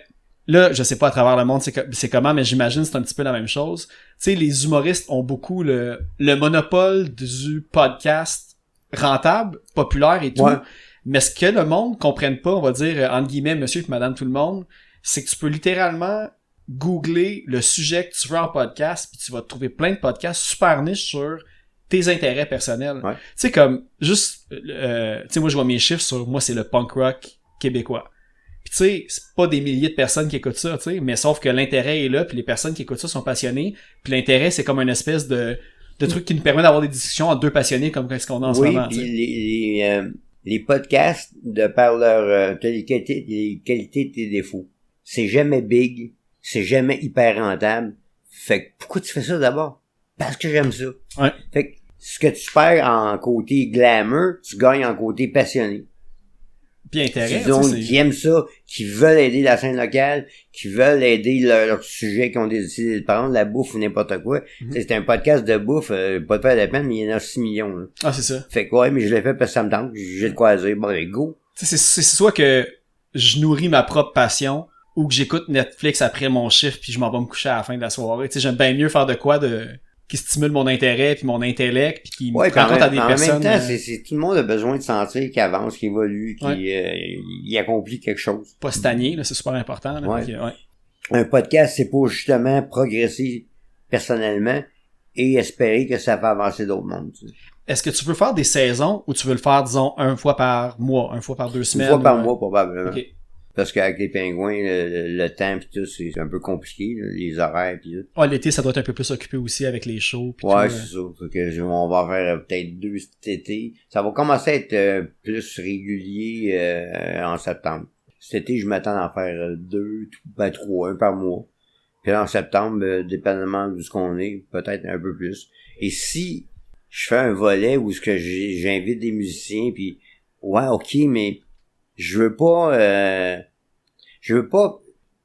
là, je sais pas à travers le monde c'est comment, mais j'imagine que c'est un petit peu la même chose. Tu sais, les humoristes ont beaucoup le monopole du podcast rentable, populaire et tout. Ouais. Mais ce que le monde comprenne pas, on va dire, entre guillemets, monsieur et madame tout le monde, c'est que tu peux littéralement googler le sujet que tu veux en podcast, puis tu vas trouver plein de podcasts super niches sur tes intérêts personnels. Ouais. Tu sais, comme, juste, tu sais, moi, je vois mes chiffres sur, moi, c'est le punk rock québécois. Puis tu sais, c'est pas des milliers de personnes qui écoutent ça, tu sais, mais sauf que l'intérêt est là, puis les personnes qui écoutent ça sont passionnées, puis l'intérêt, c'est comme une espèce de truc qui nous permet d'avoir des discussions entre deux passionnés comme ce qu'on a en ce moment, tu sais. puis les podcasts, de par leur les qualités de tes défauts, c'est jamais big, c'est jamais hyper rentable. Fait que pourquoi tu fais ça d'abord? Parce que j'aime ça. Ouais. Fait que ce que tu perds en côté glamour, tu gagnes en côté passionné. Puis intérêt, Qui, tu sais, qui aiment ça, qui veulent aider la scène locale, qui veulent aider leur sujet qu'ils ont décidé de prendre, la bouffe ou n'importe quoi. Mhm. C'est un podcast de bouffe, pas de faire la peine, mais il y en a 6 millions. Là. Ah, c'est ça. Fait que ouais, mais je l'ai fait parce que ça me tente, j'ai de quoi dire. Bon, ben, go. Tu sais, c'est soit que je nourris ma propre passion ou que j'écoute Netflix après mon chiffre puis je m'en vais me coucher à la fin de la soirée. Tu sais, j'aime bien mieux faire de quoi qui stimule mon intérêt puis mon intellect puis qui me Ouais, rend compte à des en personnes. même temps, c'est tout le monde a besoin de sentir qu'il avance, qu'il évolue, qu'il il accomplit quelque chose. pas stagner, là, c'est super important. Là, Ouais. Fait que, ouais. Un podcast, c'est pour justement progresser personnellement et espérer que ça va avancer d'autres mondes. Tu sais. Est-ce que tu veux faire des saisons ou tu veux le faire, disons, 1 fois par mois, 1 fois par 2 Une semaines? fois par ou, mois, probablement. Ok. Parce qu'avec les pingouins, le temps pis tout, c'est un peu compliqué, là, les horaires pis tout. Ouais, l'été, ça doit être un peu plus occupé aussi avec les shows. Pis Ouais, tout, c'est ça. Fait que on va faire peut-être 2 cet été. Ça va commencer à être plus régulier en septembre. Cet été, je m'attends à en faire 2, 3, 1 par mois. Puis là, en septembre, dépendamment de ce qu'on est, peut-être un peu plus. Et si je fais un volet où ce que j'invite des musiciens, puis ouais, ok, mais je veux pas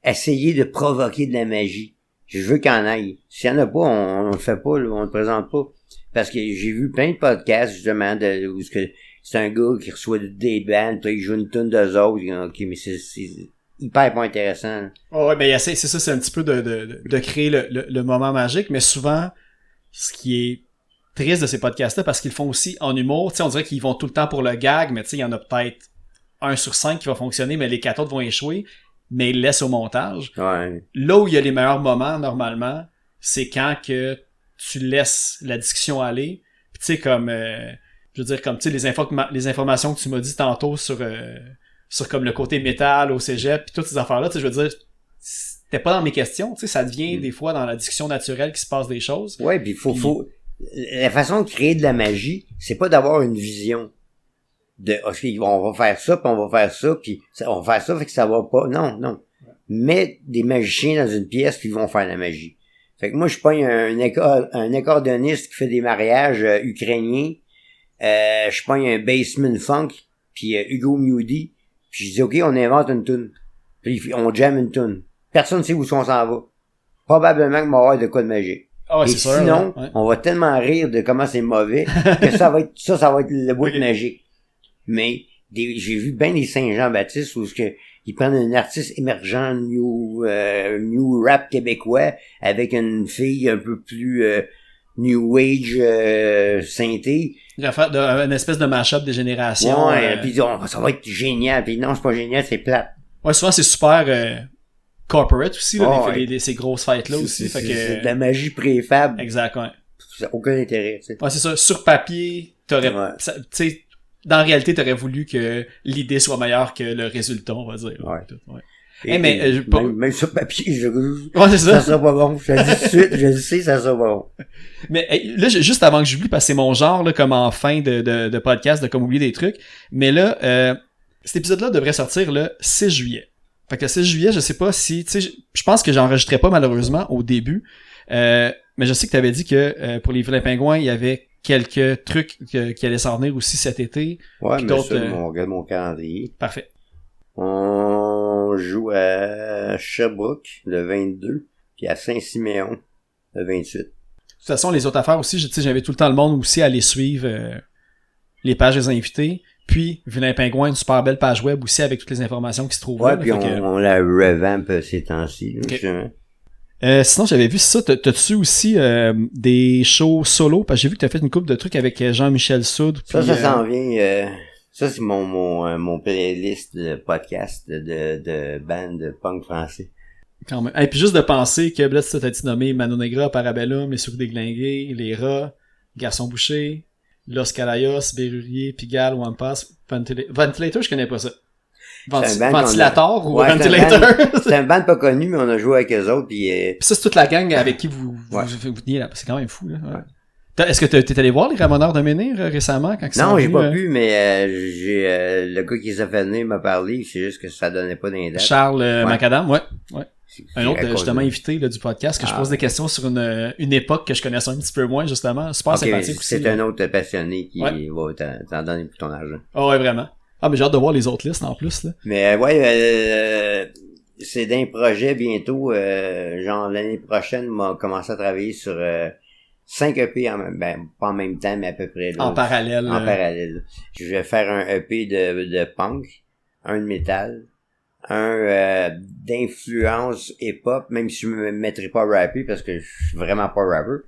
essayer de provoquer de la magie. Je veux qu'il y en aille. S'il y en a pas, on le fait pas, là, on le présente pas. Parce que j'ai vu plein de podcasts, justement, où c'est un gars qui reçoit des bands, puis il joue une tonne d'eux autres. Ok, mais hyper pas intéressant. Oh, ouais, mais c'est ça, c'est un petit peu de créer le moment magique, mais souvent, ce qui est triste de ces podcasts-là, parce qu'ils le font aussi en humour, tu sais, on dirait qu'ils vont tout le temps pour le gag, mais tu sais, il y en a peut-être 1 sur 5 qui va fonctionner, mais les 4 autres vont échouer, mais ils le laissent au montage. Ouais. Là où il y a les meilleurs moments, normalement, c'est quand que tu laisses la discussion aller, puis tu sais, comme... je veux dire, comme, tu sais, les informations que tu m'as dit tantôt sur comme le côté métal au cégep, pis toutes ces affaires-là, tu sais, je veux dire, c'était pas dans mes questions, tu sais, ça devient des fois dans la discussion naturelle qu'il se passe des choses. Ouais, puis la façon de créer de la magie, c'est pas d'avoir une vision de, ok, on va faire ça, puis on va faire ça, puis on va faire ça, fait que ça va pas. Non. Mets des magiciens dans une pièce, puis ils vont faire la magie. Fait que moi, je pogne un accordéoniste qui fait des mariages ukrainiens. Je pogne un bassman funk, puis Hugo Mewdy, puis je dis ok, on invente une tune, puis on jamme une tune. Personne sait où on s'en va. Probablement qu'on va avoir de quoi de magique. Ah ouais, et c'est sûr, sinon, ouais. on va tellement rire de comment c'est mauvais que ça va être le bout de magique. Mais j'ai vu bien des Saint-Jean-Baptiste où ils prennent un artiste émergent new rap québécois avec une fille un peu plus new age synthé. Il va faire une espèce de mash-up des générations. Ouais, puis ça va être génial. Puis non, c'est pas génial, c'est plate. Ouais, souvent c'est super corporate aussi, là, ouais. ces grosses fêtes-là aussi. C'est de la magie préfab. Exact, ouais. Ça n'a aucun intérêt, tu sais. Ouais, c'est ça. Sur papier, t'aurais... Ouais. Tu sais, dans la réalité, t'aurais voulu que l'idée soit meilleure que le résultat, on va dire. Ouais. Ouais. Même sur papier, ouais, c'est ça. Ça sera pas bon. Je te dis tout de suite, je le sais, ça sera pas bon. Mais là, juste avant que j'oublie, parce que c'est mon genre, là, comme en fin de podcast, de comme oublier des trucs. Mais là, cet épisode-là devrait sortir le 6 juillet. Fait que le 6 juillet, je sais pas si, tu sais, je pense que j'enregistrais pas malheureusement au début. Mais je sais que t'avais dit que pour les Vilains Pingouins, il y avait quelques trucs qui allaient s'en venir aussi cet été. Ouais, puis mais d'autres, ça, on regarde mon calendrier. Parfait. On joue à Sherbrooke le 22, puis à Saint-Siméon le 28. De toute façon, les autres affaires aussi, tu sais, j'avais tout le temps le monde aussi à aller suivre les pages des invités. Puis, Vilain Pingouin, une super belle page web aussi avec toutes les informations qui se trouvent Ouais, là. puis on la revamp ces temps-ci. Là, okay. Sinon, j'avais vu ça. T'as-tu aussi des shows solo? Parce que j'ai vu que t'as fait une couple de trucs avec Jean-Michel Soud. Ça s'en vient. Ça, c'est mon playlist de podcast de band de punk français. Quand même. Et puis juste de penser que là, tu t'as nommé Mano Negra, Parabellum, Les Souris Déglingués, Les Rats, Garçon Boucher, Los Calayos, Berrurier, Pigalle, Wampas, Ventilator, je connais pas ça. Ventilator ou ouais, Ventilator? C'est un band pas connu, mais on a joué avec eux autres. Puis ça, c'est toute la gang avec qui vous teniez là. C'est quand même fou, là. Ouais. Est-ce que t'es allé voir les Ramoneurs de Menhir récemment quand ils sont venus? Non, j'ai pas pu, mais j'ai le gars qui les a fait venir m'a parlé, c'est juste que ça donnait pas d'index. Charles Macadam, ouais. Un autre raconté. Justement invité là, du podcast que je pose des questions sur une époque que je connaissais un petit peu moins justement. Super sympathique aussi. C'est un autre passionné qui va t'en donner pour ton argent. Oh, ouais, vraiment. Ah, mais j'ai hâte de voir les autres listes en plus là. Mais c'est d'un projet bientôt, genre l'année prochaine, m'a commencé à travailler sur 5 EP pas en même temps, mais à peu près. Là, en parallèle. En parallèle. Je vais faire un EP de punk, un de métal, un d'influence hip-hop, même si je me mettrai pas rapper parce que je suis vraiment pas rapper.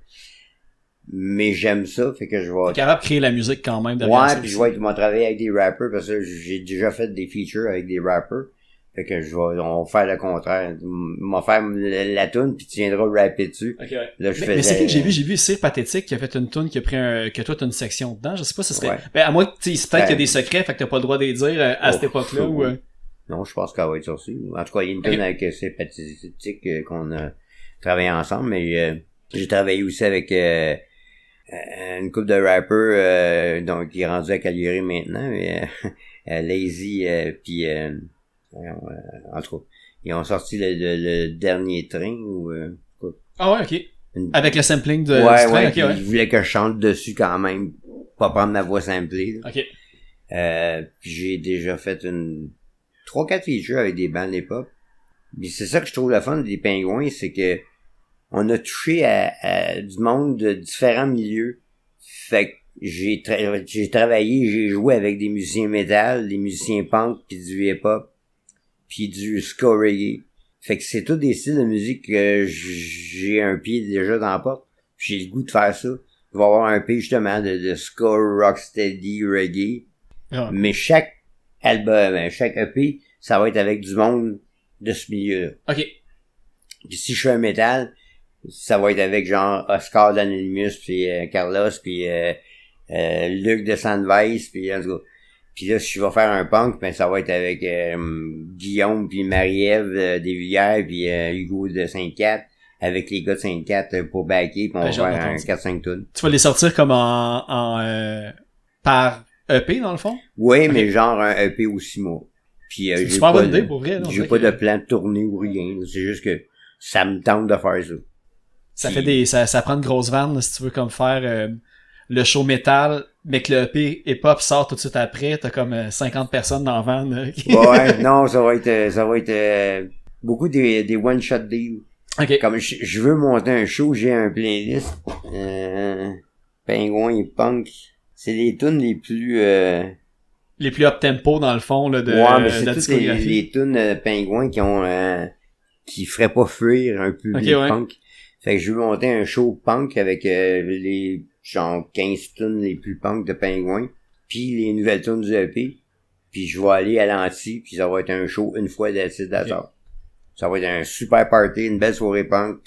Mais j'aime ça, fait que je vais... T'es capable de créer la musique quand même derrière ça. Ouais, puis je vais travailler avec des rappers parce que j'ai déjà fait des features avec des rappers. Fait que on va faire le contraire. On va faire la tune puis tu viendras rapper dessus. Okay, ouais. Là, mais c'est qui que j'ai vu Sir Pathétique qui a fait une tune qui a pris que toi t'as une section dedans. Je sais pas si ce serait. Ouais. À moi, tu sais, peut-être qu'il y a des secrets, fait que t'as pas le droit de les dire à cette époque-là ou. Non, je pense qu'elle va être sortie. En tout cas, il y a une tune avec Sir Pathétique qu'on a travaillé ensemble, mais j'ai travaillé aussi avec une couple de rappers donc qui est rendu à Calgary maintenant, mais Lazy puis en tout cas, ils ont sorti le dernier train ou ah ouais, ok. Avec le sampling de ouais, train, okay, ils voulaient que je chante dessus quand même, pas prendre ma voix samplée. Là. Ok. Puis j'ai déjà fait 3-4 features avec des bands hip-hop. Puis c'est ça que je trouve le fun des Pingouins, c'est que on a touché à du monde de différents milieux. Fait que j'ai travaillé, j'ai joué avec des musiciens métal, des musiciens punk, puis du hip-hop. puis du ska reggae. Fait que c'est tous des styles de musique que j'ai un pied déjà dans la porte. J'ai le goût de faire ça. Je vais avoir un pied justement de ska, rocksteady, reggae. Ah. Mais chaque album, chaque EP, ça va être avec du monde de ce milieu-là. OK. Puis si je fais un métal, ça va être avec genre Oscar d'Anonymous, puis Carlos, puis Luc de Sandvice, puis en tout cas. Puis là, si je vais faire un punk, ben ça va être avec Guillaume puis Marie-Ève Desvillières, puis Hugo de Sainte-Cat, avec les gars de Sainte-Cat pour backer, puis on va faire un 4-5 tunes. Tu vas les sortir comme par EP, dans le fond? Oui, mais genre un EP ou 6 mois. Puis C'est une j'ai super pas bonne idée, pour vrai. Là, j'ai pas de plan de tournée ou rien. C'est juste que ça me tente de faire ça. Ça Puis- fait ça prend une grosse vanne, là, si tu veux comme faire le show métal, mais que le EP et pop sort tout de suite après, t'as comme 50 personnes dans la van. Ouais, non, ça va être beaucoup des one-shot deals. OK. Comme je veux monter un show, j'ai un playlist. Pingouin et Punk. C'est les tunes les plus... Les plus up-tempo, dans le fond, là, de, ouais, mais de la c'est toutes discographie. les tunes Pingouin qui ont... qui feraient pas fuir un public Ok, ouais. punk. Fait que je veux monter un show punk avec les genre 15 tunes les plus punk de Pingouin. Puis les nouvelles tunes du EP. Puis je vais aller à l'anti, puis ça va être un show une fois d'hasard. Ça va être un super party, une belle soirée punk.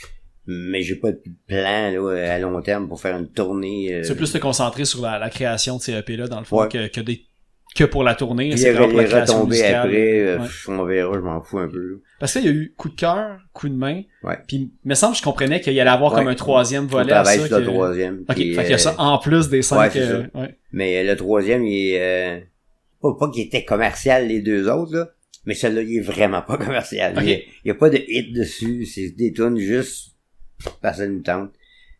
Mais j'ai pas de plan là, à long terme pour faire une tournée. Tu veux plus te concentrer sur la création de ces EP-là, dans le fond, Ouais. que pour la tournée. Puis C'est les vraiment pour la création retombées musicale. après, Ouais. on verra, je m'en fous un peu. Parce qu'il y a eu coup de cœur, coup de main. Ouais. Puis, il me semble que je comprenais qu'il y allait avoir Ouais. comme un troisième On volet à travaille ça. sur le que- troisième. OK, puis, fait qu'il y a ça en plus des 5. ouais, c'est ça. Mais le troisième, il est... pas qu'il était commercial, les deux autres, là. Mais celui-là, il est vraiment pas commercial. Ok. Il y a pas de hit dessus. C'est des tunes juste parce que ça nous tente.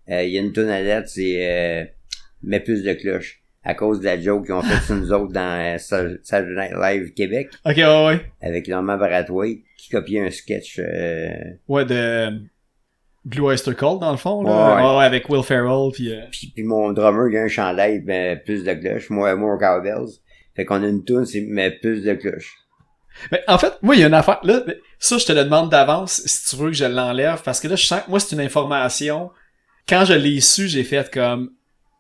Il y a une tune à lettre, c'est Mets plus de cloches. À cause de la joke qu'ils ont fait sur nous autres dans Saturday Night Live Québec. OK, ouais. Avec Norman Brathwaite, qui copiait un sketch... Ouais, de Blue Oyster Cult, dans le fond, là. Ouais. Ouais, avec Will Ferrell, puis... Puis mon drummer, il a un chandail, plus de cloches. Moi au cowbells. Fait qu'on a une tune, c'est Mets plus de cloches. Mais en fait, moi, il y a une affaire... Là, ça, je te le demande d'avance, si tu veux que je l'enlève, parce que là, je sens que moi, c'est une information... Quand je l'ai su, j'ai fait comme...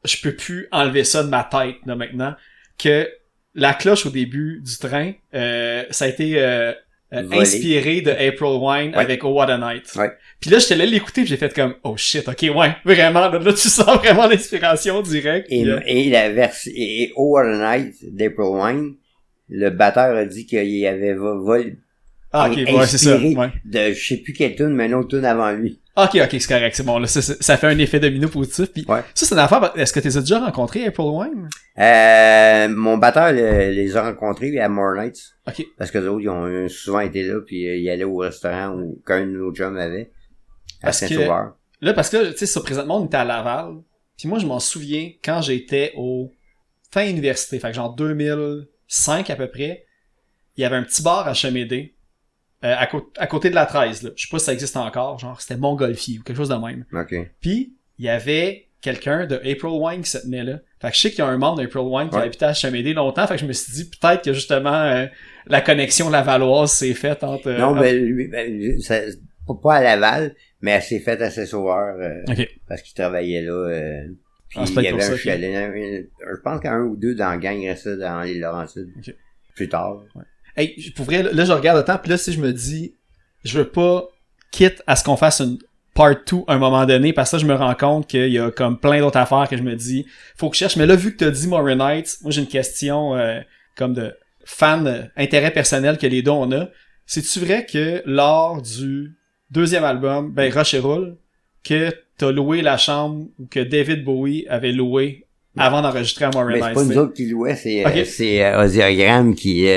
Je peux plus enlever ça de ma tête, là, maintenant, que la cloche au début du train, ça a été Volé. inspiré de April Wine Ouais. avec Oh What a Night. Ouais. Puis là, j'étais là l'écouter, puis j'ai fait comme... Oh shit, ok, ouais, vraiment, là tu sens vraiment l'inspiration directe. Et, puis, et la version, et Oh What a Night d'April Wine, le batteur a dit qu'il avait volé, Ah, ok, ouais, c'est ça. inspiré Ouais. de je sais plus quelle tune, mais une autre tune avant lui. Ok, c'est correct, c'est bon. Là, ça fait un effet domino positif. Puis Ouais. ça, c'est une affaire. Est-ce que tu les as déjà rencontrés, April Wine? Mon batteur les a rencontrés à More Nights. Ok. Parce que les autres, ils ont souvent été là, puis ils allaient au restaurant où qu'un de nos chums avait. À Parce que- Saint-Sauveur. Là, parce que, tu sais, ça, présentement, on était à Laval. Puis moi, je m'en souviens quand j'étais au fin université. Fait que genre 2005 à peu près. Il y avait un petit bar à Chemédé. À côté de la 13, là. Je sais pas si ça existe encore. Genre, c'était Montgolfier ou quelque chose de même. OK. Puis, il y avait quelqu'un de April Wine qui se tenait là. Fait que je sais qu'il y a un membre d'April Wine qui a Ouais. habité à Chemédé longtemps. Fait que je me suis dit, peut-être que justement, la connexion lavalloise s'est faite entre... Non, entre- ben, lui, pas à Laval, mais elle s'est faite à Saint-Sauveur, Ok. parce qu'il travaillait là, puis Ah, c'est il y peut-être avait pour ça un que- chalet, je pense qu'un ou deux dans la gang restait dans les Laurentides. Ok. Plus tard. Hey, pour vrai, là, je regarde le temps, puis là, si je me dis, je veux pas, quitte à ce qu'on fasse une part 2 à un moment donné, parce que ça, je me rends compte qu'il y a comme plein d'autres affaires que je me dis, faut que je cherche. Mais là, vu que t'as dit Morin Nights, moi, j'ai une question comme de fan, intérêt personnel que les deux on a. C'est-tu vrai que lors du deuxième album, ben Rush et Roll, que t'as loué la chambre ou que David Bowie avait loué avant d'enregistrer à Morin Mais c'est Nights? pas nous t'sais? autres qui louaient, c'est Ok. Oziogram qui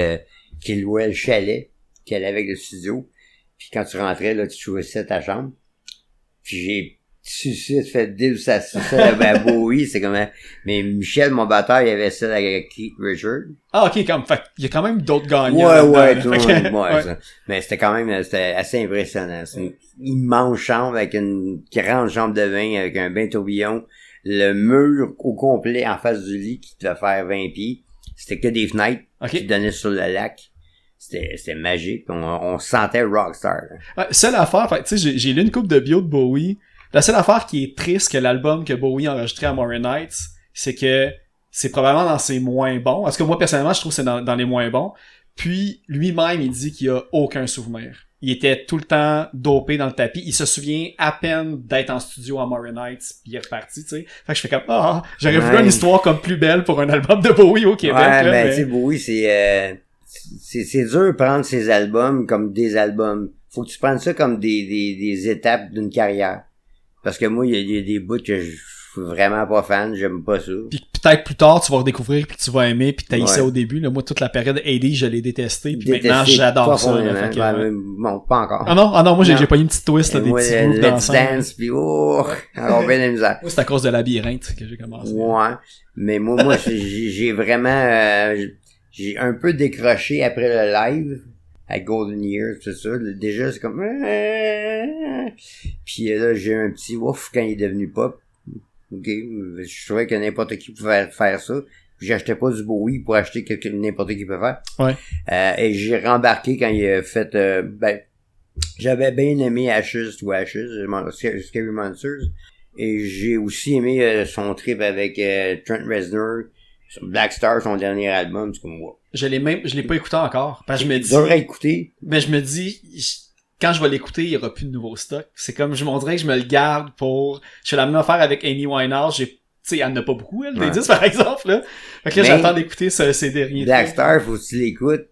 louait le chalet, qui allait avec le studio. Puis quand tu rentrais, là, tu choisissais ta chambre. Puis j'ai tout de suite fait dire ça à Bowie, c'est comme mais Michel, mon batteur, il avait ça avec Keith Richards. Ah, ok, fait il y a quand même d'autres gagnants. Ouais, là-dedans, tout là. le Fait que- monde, ouais, ouais. ça. Mais c'était assez impressionnant. C'est une immense chambre avec une grande chambre de bain avec un bain tourbillon. Le mur au complet en face du lit qui devait faire 20 pieds. C'était que des fenêtres Ok. qui donnaient sur le lac. c'était magique. On se sentait rockstar. Ouais, seule affaire, tu sais, j'ai lu une couple de bio de Bowie. La seule affaire qui est triste que l'album que Bowie a enregistré à Moray Nights, c'est que c'est probablement dans ses moins bons. Parce que moi, personnellement, je trouve que c'est dans les moins bons. Puis, lui-même, il dit qu'il a aucun souvenir. Il était tout le temps dopé dans le tapis. Il se souvient à peine d'être en studio à Moray Nights, puis il est reparti, tu sais. Fait que je fais comme, j'aurais voulu une histoire comme plus belle pour un album de Bowie au Québec. Ouais, là, mais tu sais, Bowie, c'est dur de prendre ses albums comme des albums. Faut que tu prennes ça comme des étapes d'une carrière. Parce que moi, il y a des bouts que je suis vraiment pas fan, j'aime pas ça. Puis peut-être plus tard, tu vas redécouvrir, puis tu vas aimer, puis t'as ça Ouais. au début. Là, moi, toute la période 80, je l'ai détesté, puis maintenant, j'adore ça. Là, fait que, Ouais, bon, pas encore. Ah non, moi, j'ai Non. pas eu une petite twist, là, des Moi, petits grooves Let's dansants. Dance, pis alors bien la misère. Moi, c'est à cause de Labyrinthe que j'ai commencé. Ouais, mais moi j'ai vraiment j'ai un peu décroché après le live à Golden Years, c'est ça. Déjà c'est comme puis là j'ai eu un petit ouf quand il est devenu pop. OK, je trouvais que n'importe qui pouvait faire ça. J'achetais pas du Bowie pour acheter que n'importe qui peut faire. Ouais. Et j'ai rembarqué quand il a fait j'avais bien aimé Ashes to Ashes, Scary Monsters. Et j'ai aussi aimé son trip avec Trent Reznor, Black Star, son dernier album. C'est comme, wow. Je l'ai pas écouté encore. Parce que je me dis, Dur à écouter. mais je me dis, quand je vais l'écouter, il y aura plus de nouveau stock. C'est comme, je m'en dirais que je me le garde pour, je fais la même affaire avec Amy Winehouse. Tu sais, elle en a pas beaucoup, elle, des Ouais. 10 par exemple, là. Fait que là, Mais j'attends d'écouter ces derniers. Black trucs. Star, faut que tu l'écoutes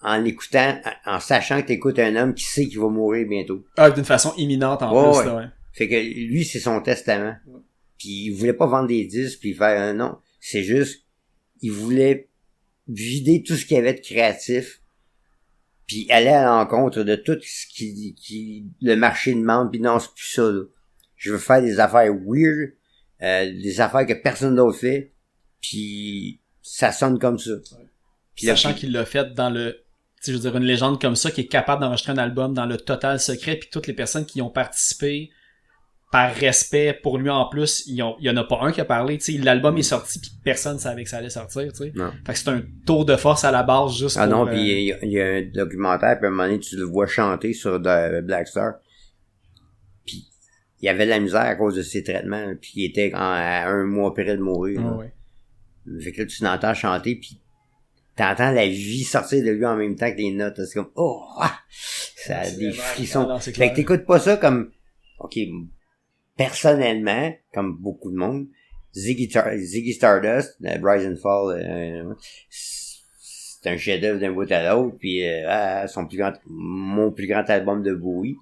en l'écoutant, en sachant que t'écoutes un homme qui sait qu'il va mourir bientôt. Ah, d'une façon imminente en Ouais, plus, ouais. là, ouais. Fait que lui, c'est son testament. Puis il voulait pas vendre des disques puis faire un non. C'est juste, il voulait vider tout ce qu'il y avait de créatif puis aller à l'encontre de tout ce qui le marché demande. Puis non, c'est plus ça, là. Je veux faire des affaires weird, des affaires que personne d'autre fait, puis ça sonne comme ça. Puis là, Sachant qu'il l'a fait dans le, tu sais, je veux dire, une légende comme ça qui est capable d'enregistrer un album dans le total secret, puis toutes les personnes qui y ont participé par respect pour lui en plus, il y en a pas un qui a parlé, tu sais, l'album est sorti puis personne savait que ça allait sortir, tu sais. Non. Fait que c'est un tour de force à la base juste Ah pour... non, puis il y a un documentaire, puis à un moment donné, tu le vois chanter sur Black Star. Puis il avait de la misère à cause de ses traitements, puis il était à un mois près de mourir. Ah là. ouais. Fait que là, tu l'entends chanter, puis t'entends la vie sortir de lui en même temps que les notes. C'est comme, ça a C'est des vraiment- frissons. non, c'est Fait clair. que t'écoutes pas ça comme, OK, personnellement, comme beaucoup de monde, Ziggy Stardust, Rise and Fall, c'est un chef-d'œuvre d'un bout à l'autre, puis mon plus grand album de Bowie.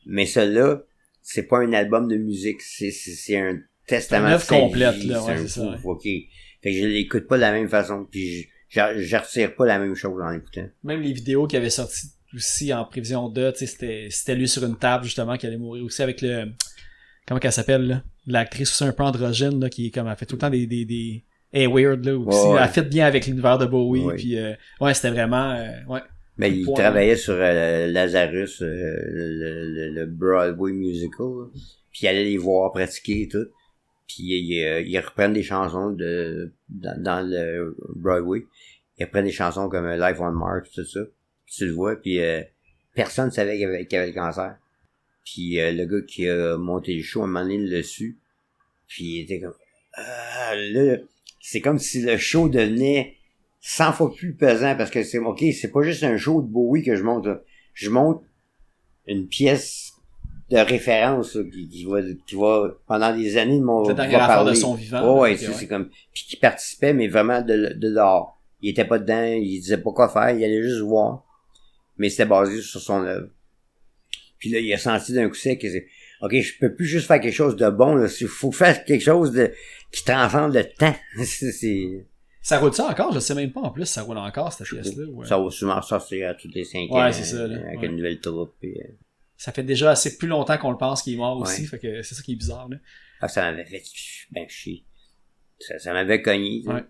Mais celui-là, c'est pas un album de musique, c'est un testament Une de œuvre sa complète, vie, là, ouais, un c'est ça, fou, OK. Fait que je l'écoute pas de la même façon, puis je retire pas la même chose en l'écoutant. Même les vidéos qui avaient sorti aussi en prévision de, tu sais, c'était lui sur une table justement qui allait mourir aussi avec le, comment qu'elle s'appelle là, l'actrice aussi un peu androgyne là qui est comme, elle fait tout le temps des hey, weird là aussi, Ouais. elle fit bien avec l'univers de Bowie, Ouais. puis ouais, c'était vraiment ouais. Mais il Point. travaillait sur Lazarus, le Broadway musical, là. Puis il allait les voir pratiquer et tout. Puis ils reprennent des chansons dans le Broadway. Ils reprennent des chansons comme Life on Mars, tout ça. Puis tu le vois, puis personne ne savait qu'il avait le cancer. Puis le gars qui a monté le show, à un moment donné, il l'a su. Puis il était comme... là, c'est comme si le show devenait 100 fois plus pesant, parce que c'est OK, c'est pas juste un show de Bowie que je monte, là. Je monte une pièce de référence là, qui va pendant des années de mon La dernière va affaire parler. de son vivant. Oh, ouais, Ok, c'est, ouais. c'est comme puis qui participait mais vraiment de dehors. Il était pas dedans, il disait pas quoi faire, il allait juste voir. Mais c'était basé sur son œuvre. Puis là, il a senti d'un coup sec que c'est OK, je peux plus juste faire quelque chose de bon là, il faut faire quelque chose de qui transcende le temps. c'est Ça roule ça encore? Je sais même pas en plus, ça roule encore cette pièce-là. Ouais. Ça va souvent sortir à toutes les 5 ans. Ouais, c'est ça, là. Avec Ouais. une nouvelle troupe. Puis, Ça fait déjà assez plus longtemps qu'on le pense qu'il est mort aussi, Ouais. fait que c'est ça qui est bizarre là. ça m'avait fait chier. Ça m'avait cogné. Ouais.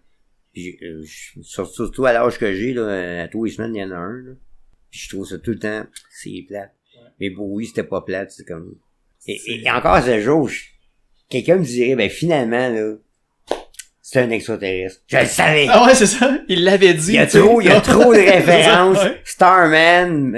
Puis, surtout à l'âge que j'ai, là, à tous les semaines, il y en a un. Là. Puis je trouve ça tout le temps, c'est plate. Ouais. Mais Bowie, c'était pas plate, c'est comme... C'est- Et encore à ce jour, quelqu'un me dirait, ben finalement, là, c'est un extraterrestre. Je le savais! Ah ouais, c'est ça. Il l'avait dit. Il y a tu sais. trop de références. Ouais. Starman,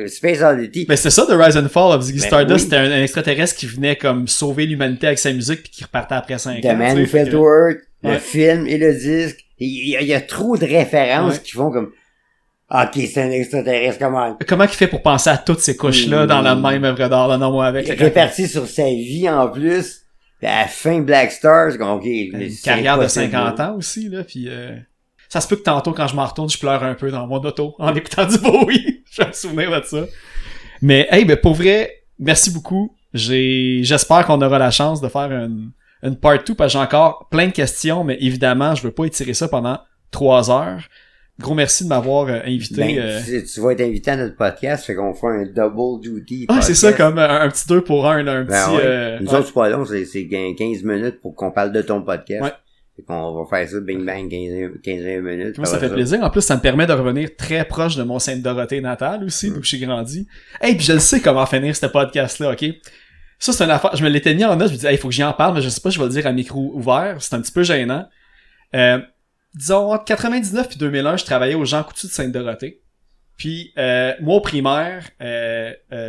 Space Oddity. Mais c'était ça, The Rise and Fall of Ziggy Ben Stardust. oui. C'était un extraterrestre qui venait comme sauver l'humanité avec sa musique puis qui repartait après 5 The ans. Man tu Who sais, Fell fait to que- Earth, le Ouais. film et le disque. Il y a trop de références Ouais. qui font comme, ok, c'est un extraterrestre, comment? Comment il fait pour penser à toutes ces couches-là dans la même œuvre d'art? Là, non, moi, avec Il est réparti sur sa vie en plus. Puis à la fin, Black Stars, ok. une c'est carrière de impossible. 50 ans aussi, là, puis ça se peut que tantôt, quand je m'en retourne, je pleure un peu dans mon auto en écoutant du Bowie. J'ai un souvenir de ça. Mais, hey, ben, pour vrai, merci beaucoup. J'espère qu'on aura la chance de faire une part 2, parce que j'ai encore plein de questions, mais évidemment, je veux pas étirer ça pendant 3 heures. Gros merci de m'avoir invité. Ben, tu vas être invité à notre podcast, fait qu'on fait un double duty. Ah, c'est podcast. ça, comme un petit 2 pour 1, là, un Ben petit... ouais. Nous ouais. autres, c'est pas long, c'est 15 minutes pour qu'on parle de ton podcast. Ouais. Fait qu'on va faire ça, bing bang, 15 minutes. Moi, ça fait plaisir. En plus, ça me permet de revenir très proche de mon Sainte-Dorothée natale aussi, d'où j'ai grandi. Hey, puis je le sais comment finir ce podcast-là, ok? Ça, c'est une affaire. Je me l'étais mis en note, je me disais, hey, faut que j'y en parle, mais je sais pas, je vais le dire à micro ouvert. C'est un petit peu gênant. Disons, entre 99 puis 2001, je travaillais au Jean Coutu de Sainte-Dorothée. Puis, moi, au primaire,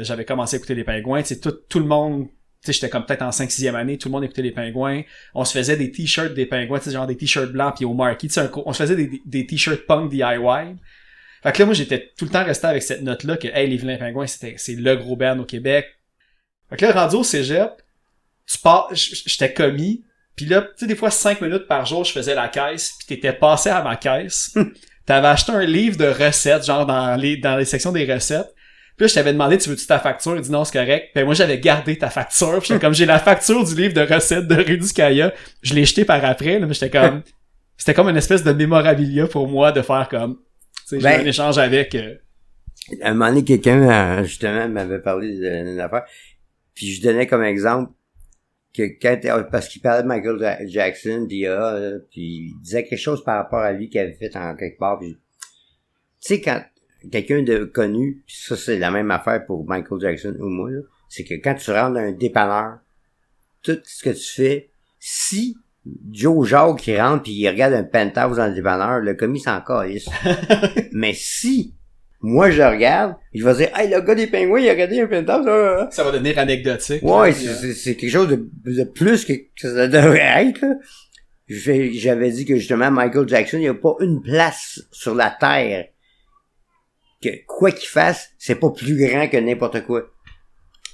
j'avais commencé à écouter les Pingouins. Tu sais, tout le monde, tu sais, j'étais comme peut-être en 5-6e année, tout le monde écoutait les Pingouins. On se faisait des t-shirts des Pingouins, tu sais, genre des t-shirts blancs puis au marquis. Tu sais, on se faisait des t-shirts punk DIY. Fait que là, moi, j'étais tout le temps resté avec cette note-là que, hey, les Vilains Pingouins, c'est le gros band au Québec. Fait que là, rendu au cégep, j'étais commis. Puis là, tu sais, des fois, 5 minutes par jour, je faisais la caisse, puis t'étais passé à ma caisse. T'avais acheté un livre de recettes, genre dans les sections des recettes. Puis là, je t'avais demandé, tu veux-tu ta facture? Il dit non, c'est correct. Puis moi, j'avais gardé ta facture. Puis j'étais comme, j'ai la facture du livre de recettes de Rudy Kaya. Je l'ai jeté par après, là, mais j'étais comme, c'était comme une espèce de mémorabilia pour moi de faire comme, tu sais, j'ai un échange avec... À un moment donné, quelqu'un, justement, m'avait parlé d'une affaire. Puis je donnais comme exemple que parce qu'il parlait de Michael Jackson, puis il disait quelque chose par rapport à lui qu'il avait fait en quelque part. Tu sais, quand quelqu'un de connu, pis ça c'est la même affaire pour Michael Jackson ou moi, là, c'est que quand tu rentres dans un dépanneur, tout ce que tu fais, si Joe Jacques qui rentre pis il regarde un penthouse dans le dépanneur, le commis s'en calisse. Mais si moi je le regarde, il va dire hey, le gars des Pingouins, il a regardé un penthouse. Ça va devenir anecdotique. Ouais, là, c'est quelque chose de plus que ça devrait être, là. J'avais dit que justement Michael Jackson, il n'y a pas une place sur la terre que quoi qu'il fasse, c'est pas plus grand que n'importe quoi.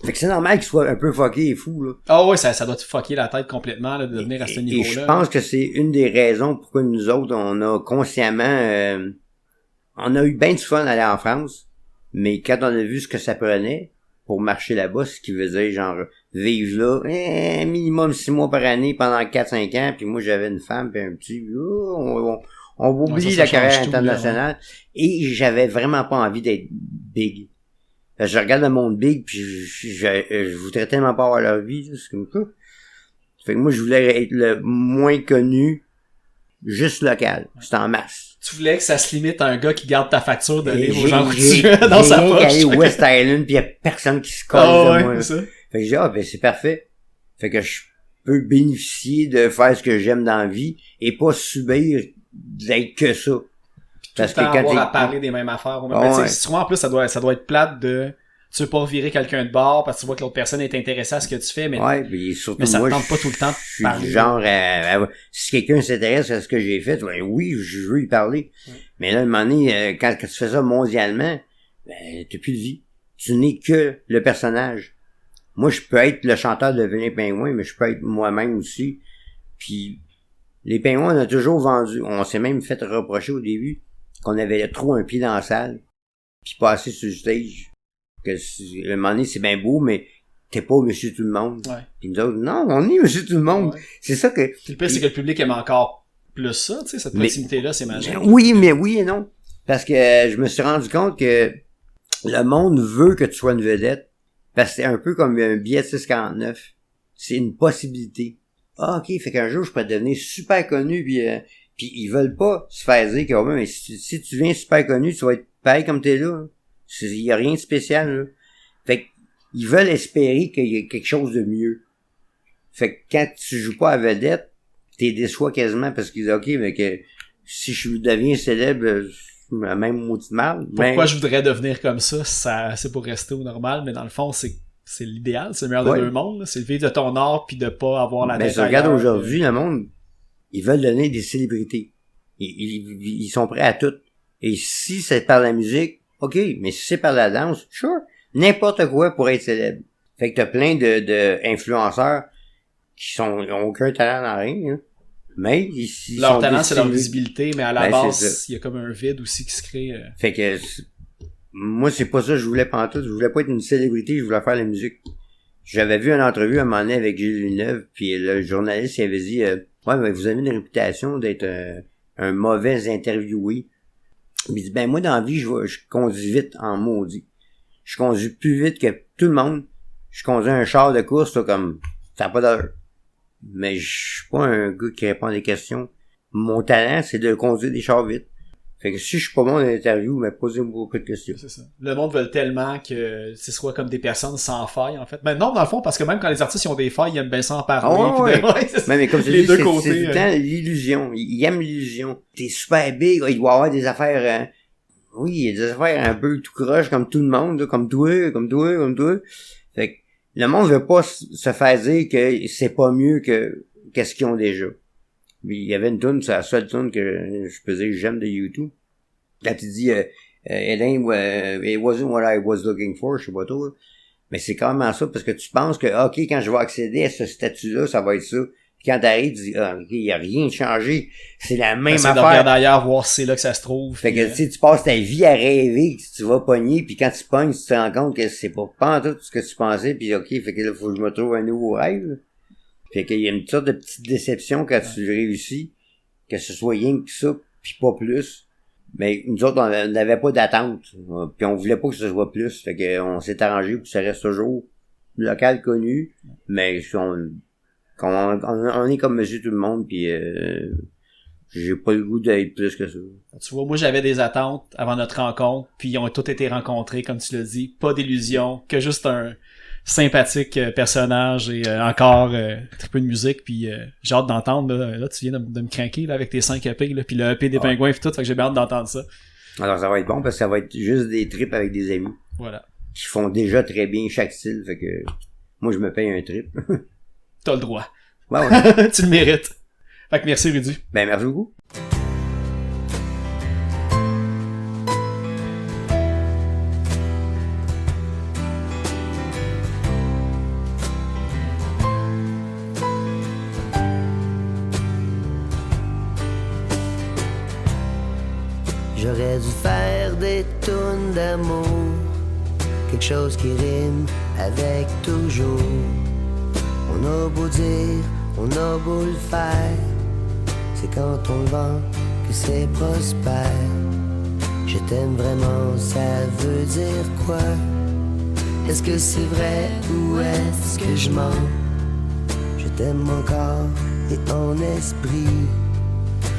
Fait que c'est normal qu'il soit un peu fucké et fou, là. Ah ouais, ça doit te fucker la tête complètement, là, de devenir à ce niveau-là. Et je pense que c'est une des raisons pourquoi nous autres, on a consciemment... on a eu bien du fun d'aller en France, mais quand on a vu ce que ça prenait pour marcher là-bas, ce qui veut dire genre vivre là, minimum 6 mois par année pendant 4-5 ans, puis moi j'avais une femme puis un petit... on oublie ça la carrière change tout, là, internationale. Et j'avais vraiment pas envie d'être big. Je regarde le monde big, puis je voudrais tellement pas avoir leur vie, c'est comme ça. Fait que moi, je voulais être le moins connu, juste local. C'est en masse. Tu voulais que ça se limite à un gars qui garde ta facture de livre aux J'ai gens coutus dans sa rien poche. qu'à aller au West Island, puis y a personne qui se colle Ah de moi. ouais, c'est ça. Fait que j'ai dit, ben c'est parfait. Fait que je peux bénéficier de faire ce que j'aime dans la vie et pas subir d'être que ça. Parce que quand avoir à parler des mêmes affaires. Mais tu sais, sûrement en plus, ça doit être plate de... Tu veux pas virer quelqu'un de bord parce que tu vois que l'autre personne est intéressée à ce que tu fais, mais, ouais, puis surtout mais ça moi, te tente pas tout le temps je de parler. suis genre, si quelqu'un s'intéresse à ce que j'ai fait, ben oui, je veux y parler. Ouais. Mais là, à un moment donné, quand tu fais ça mondialement, ben, t'as plus de vie. Tu n'es que le personnage. Moi, je peux être le chanteur de Vilains Pingouins, mais je peux être moi-même aussi. Puis, les Pingouins, on a toujours vendu, on s'est même fait reprocher au début qu'on avait trop un pied dans la salle, puis pas assez sur le stage. Que le moment donné, c'est bien beau, mais t'es pas Monsieur Tout-le-Monde. Ouais. Puis nous autres, non, on est Monsieur Tout-le-Monde. Ouais. C'est ça que... Puis le pire, c'est que le public aime encore plus ça, tu sais, cette proximité-là, c'est magique. Oui, mais oui et non. Parce que je me suis rendu compte que le monde veut que tu sois une vedette. Parce que c'est un peu comme un billet de 6,49. C'est une possibilité. Ah, ok, fait qu'un jour, je pourrais devenir super connu, puis ils veulent pas se faire dire que, oh, mais si tu viens super connu, tu vas être pareil comme t'es là. Hein. Il y a rien de spécial, là. Fait qu'ils veulent espérer qu'il y ait quelque chose de mieux. Fait que quand tu joues pas à vedette, t'es déçois quasiment parce qu'ils disent, OK, mais que si je deviens célèbre, même maudit mal. Pourquoi je voudrais devenir comme ça, c'est pour rester au normal, mais dans le fond, c'est l'idéal, c'est le meilleur des deux mondes, là. C'est le vivre de ton art puis de pas avoir la tête. Mais regarde aujourd'hui, le monde, ils veulent donner des célébrités. Ils sont prêts à tout. Et si c'est par la musique, OK, mais si c'est par la danse, sure, n'importe quoi pour être célèbre. Fait que t'as plein de influenceurs qui ont aucun talent dans rien, hein. Mais leur talent, c'est leur visibilité, mais à la base, il y a comme un vide aussi qui se crée. Fait que moi, c'est pas ça que je voulais pantoute. Je voulais pas être une célébrité, je voulais faire la musique. J'avais vu une entrevue à un moment donné avec Gilles Villeneuve, puis le journaliste il avait dit ouais, mais vous avez une réputation d'être un mauvais interviewé. Il dit ben moi dans la vie, je conduis vite en maudit. Je conduis plus vite que tout le monde. Je conduis un char de course là, comme ça n'a pas d'heure. Mais je suis pas un gars qui répond à des questions. Mon talent, c'est de conduire des chars vite. Fait que si je suis pas bon dans l'interview, mais posez-moi beaucoup de questions. C'est ça. Le monde veut tellement que ce soit comme des personnes sans failles, en fait. Ben non, dans le fond, parce que même quand les artistes ont des failles, ils aiment bien s'en parler. Oh, ouais. Mais comme tu dis, deux c'est côtés, tout le temps l'illusion. Ils aiment l'illusion. T'es super big, il doit y avoir des affaires... Oui, il y a des affaires un peu tout croche comme tout le monde, là, comme toi. Fait que le monde veut pas se faire dire que c'est pas mieux que qu'est-ce qu'ils ont déjà. Il y avait une tune, c'est la seule tune que je peux dire que j'aime de YouTube. Quand tu dis it wasn't what I was looking for, je sais pas trop, là. Mais c'est quand même ça, parce que tu penses que OK, quand je vais accéder à ce statut-là, ça va être ça. Puis quand t'arrives, tu dis OK, il y a rien de changé. C'est la même affaire. C'est de regarder ailleurs, voir si c'est là que ça se trouve. Fait que tu passes ta vie à rêver que tu vas pogner, puis quand tu pognes, tu te rends compte que c'est pas en tout ce que tu pensais, puis OK, fait que là, faut que je me trouve un nouveau rêve, là. Fait qu'il y a une sorte de petite déception quand tu réussis, que ce soit rien que ça, puis pas plus. Mais nous autres, on n'avait pas d'attente, puis on voulait pas que ce soit plus. Fait qu'on s'est arrangé pour que ça reste toujours local connu, mais on est comme monsieur tout le monde, puis j'ai pas le goût d'être plus que ça. Tu vois, moi j'avais des attentes avant notre rencontre, puis ils ont tous été rencontrés, comme tu l'as dit. Pas d'illusion, que juste un sympathique personnage et encore très peu de musique, puis j'ai hâte d'entendre, là tu viens de me craquer là, avec tes 5 EP, là, puis le EP des pingouins et tout, fait que j'ai bien hâte d'entendre ça. Alors ça va être bon, parce que ça va être juste des trips avec des amis. Voilà. Qui font déjà très bien chaque style, fait que moi je me paye un trip. T'as le droit. Ouais. Tu le mérites. Fait que merci Rudy. Ben merci beaucoup. J'aurais dû faire des tunes d'amour, quelque chose qui rime avec toujours. On a beau dire, on a beau le faire, c'est quand on le vend que c'est prospère. Je t'aime vraiment, ça veut dire quoi? Est-ce que c'est vrai ou est-ce que je mens? Je t'aime encore et en esprit.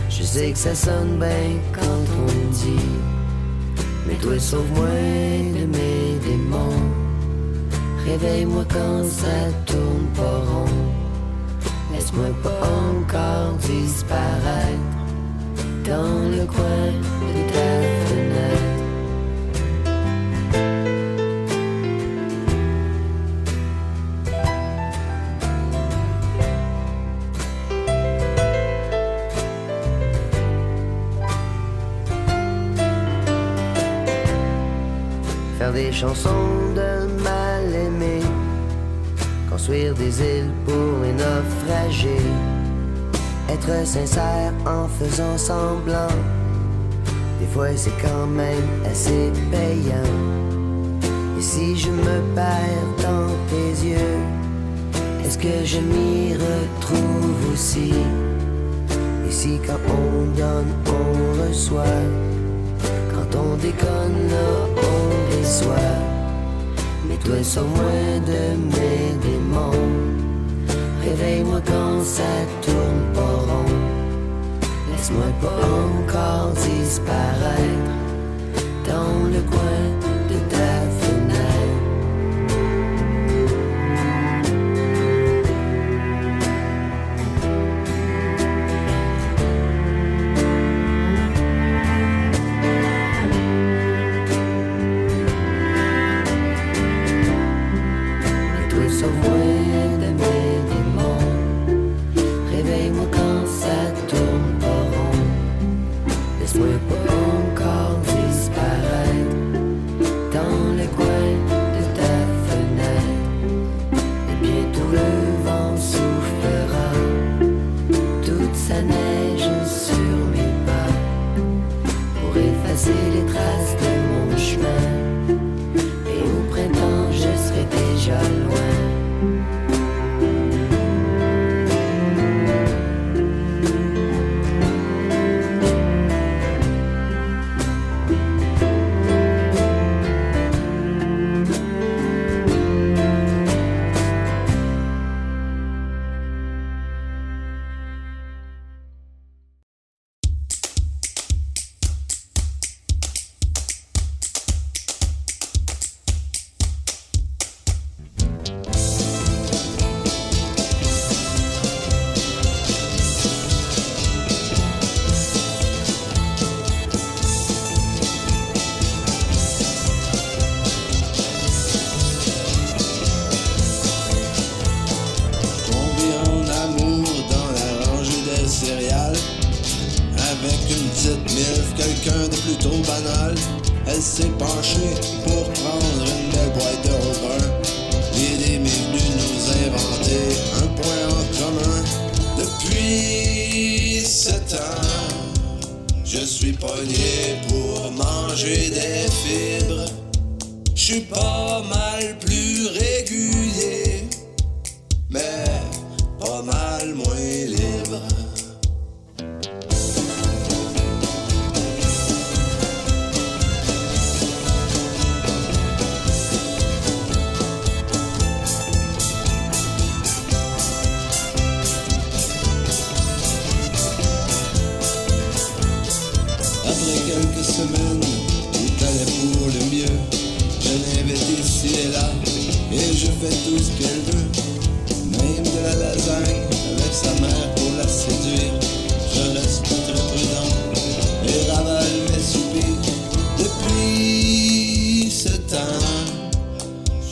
Je sais que ça sonne bien quand on le dit, mais toi sauve-moi de mes démons. Réveille-moi quand ça tourne pas rond. Laisse-moi pas encore disparaître dans le coin de ta fenêtre. Faire des chansons de mal-aimés, construire des îles pour les naufragés, être sincère en faisant semblant, des fois c'est quand même assez payant. Et si je me perds dans tes yeux, est-ce que je m'y retrouve aussi? Et si quand on donne, on reçoit, quand on déconne, là, on déçoit. Mais toi, sauve-moi de mes démons. Réveille-moi quand ça tourne pas rond. Laisse-moi pas encore disparaître dans le coin de ta fenêtre. effacer les traces de mon chemin. Et au printemps, je serai déjà loin. Quelqu'un de plutôt banal. Elle s'est penchée pour prendre une belle boîte de Robin. L'idée m'est venue nous inventer un point en commun. Depuis 7 ans, je suis pogné pour manger des fibres. Je suis pas mal plus régulier, mais pas mal moins libre. Après quelques semaines où t'allais pour le mieux, je l'invite ici et là, et je fais tout ce qu'elle veut. Même de la lasagne avec sa mère pour la séduire. Je reste très prudent et ravale mes soupirs. Depuis ce temps,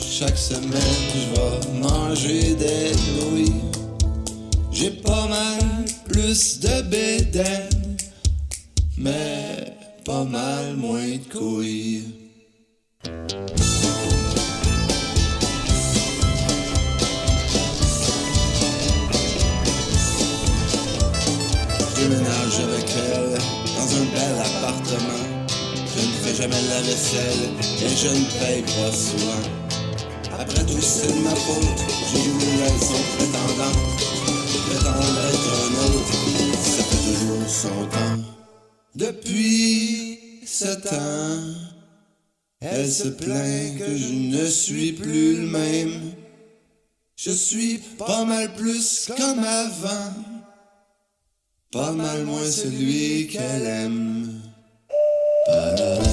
chaque semaine je vais manger des nouilles. J'ai pas mal plus de bédaine, mais pas mal moins de couilles. Je déménage avec elle dans un bel appartement. Je ne fais jamais la vaisselle et je ne paye pas souvent. Après tout c'est de ma faute, j'ai voulu être son prétendant. Prétendre être un autre, ça fait toujours son temps. Depuis 7 ans, elle se plaint que je ne suis plus le même. Je suis pas mal plus comme avant, pas mal moins celui qu'elle aime. Pa-la-la.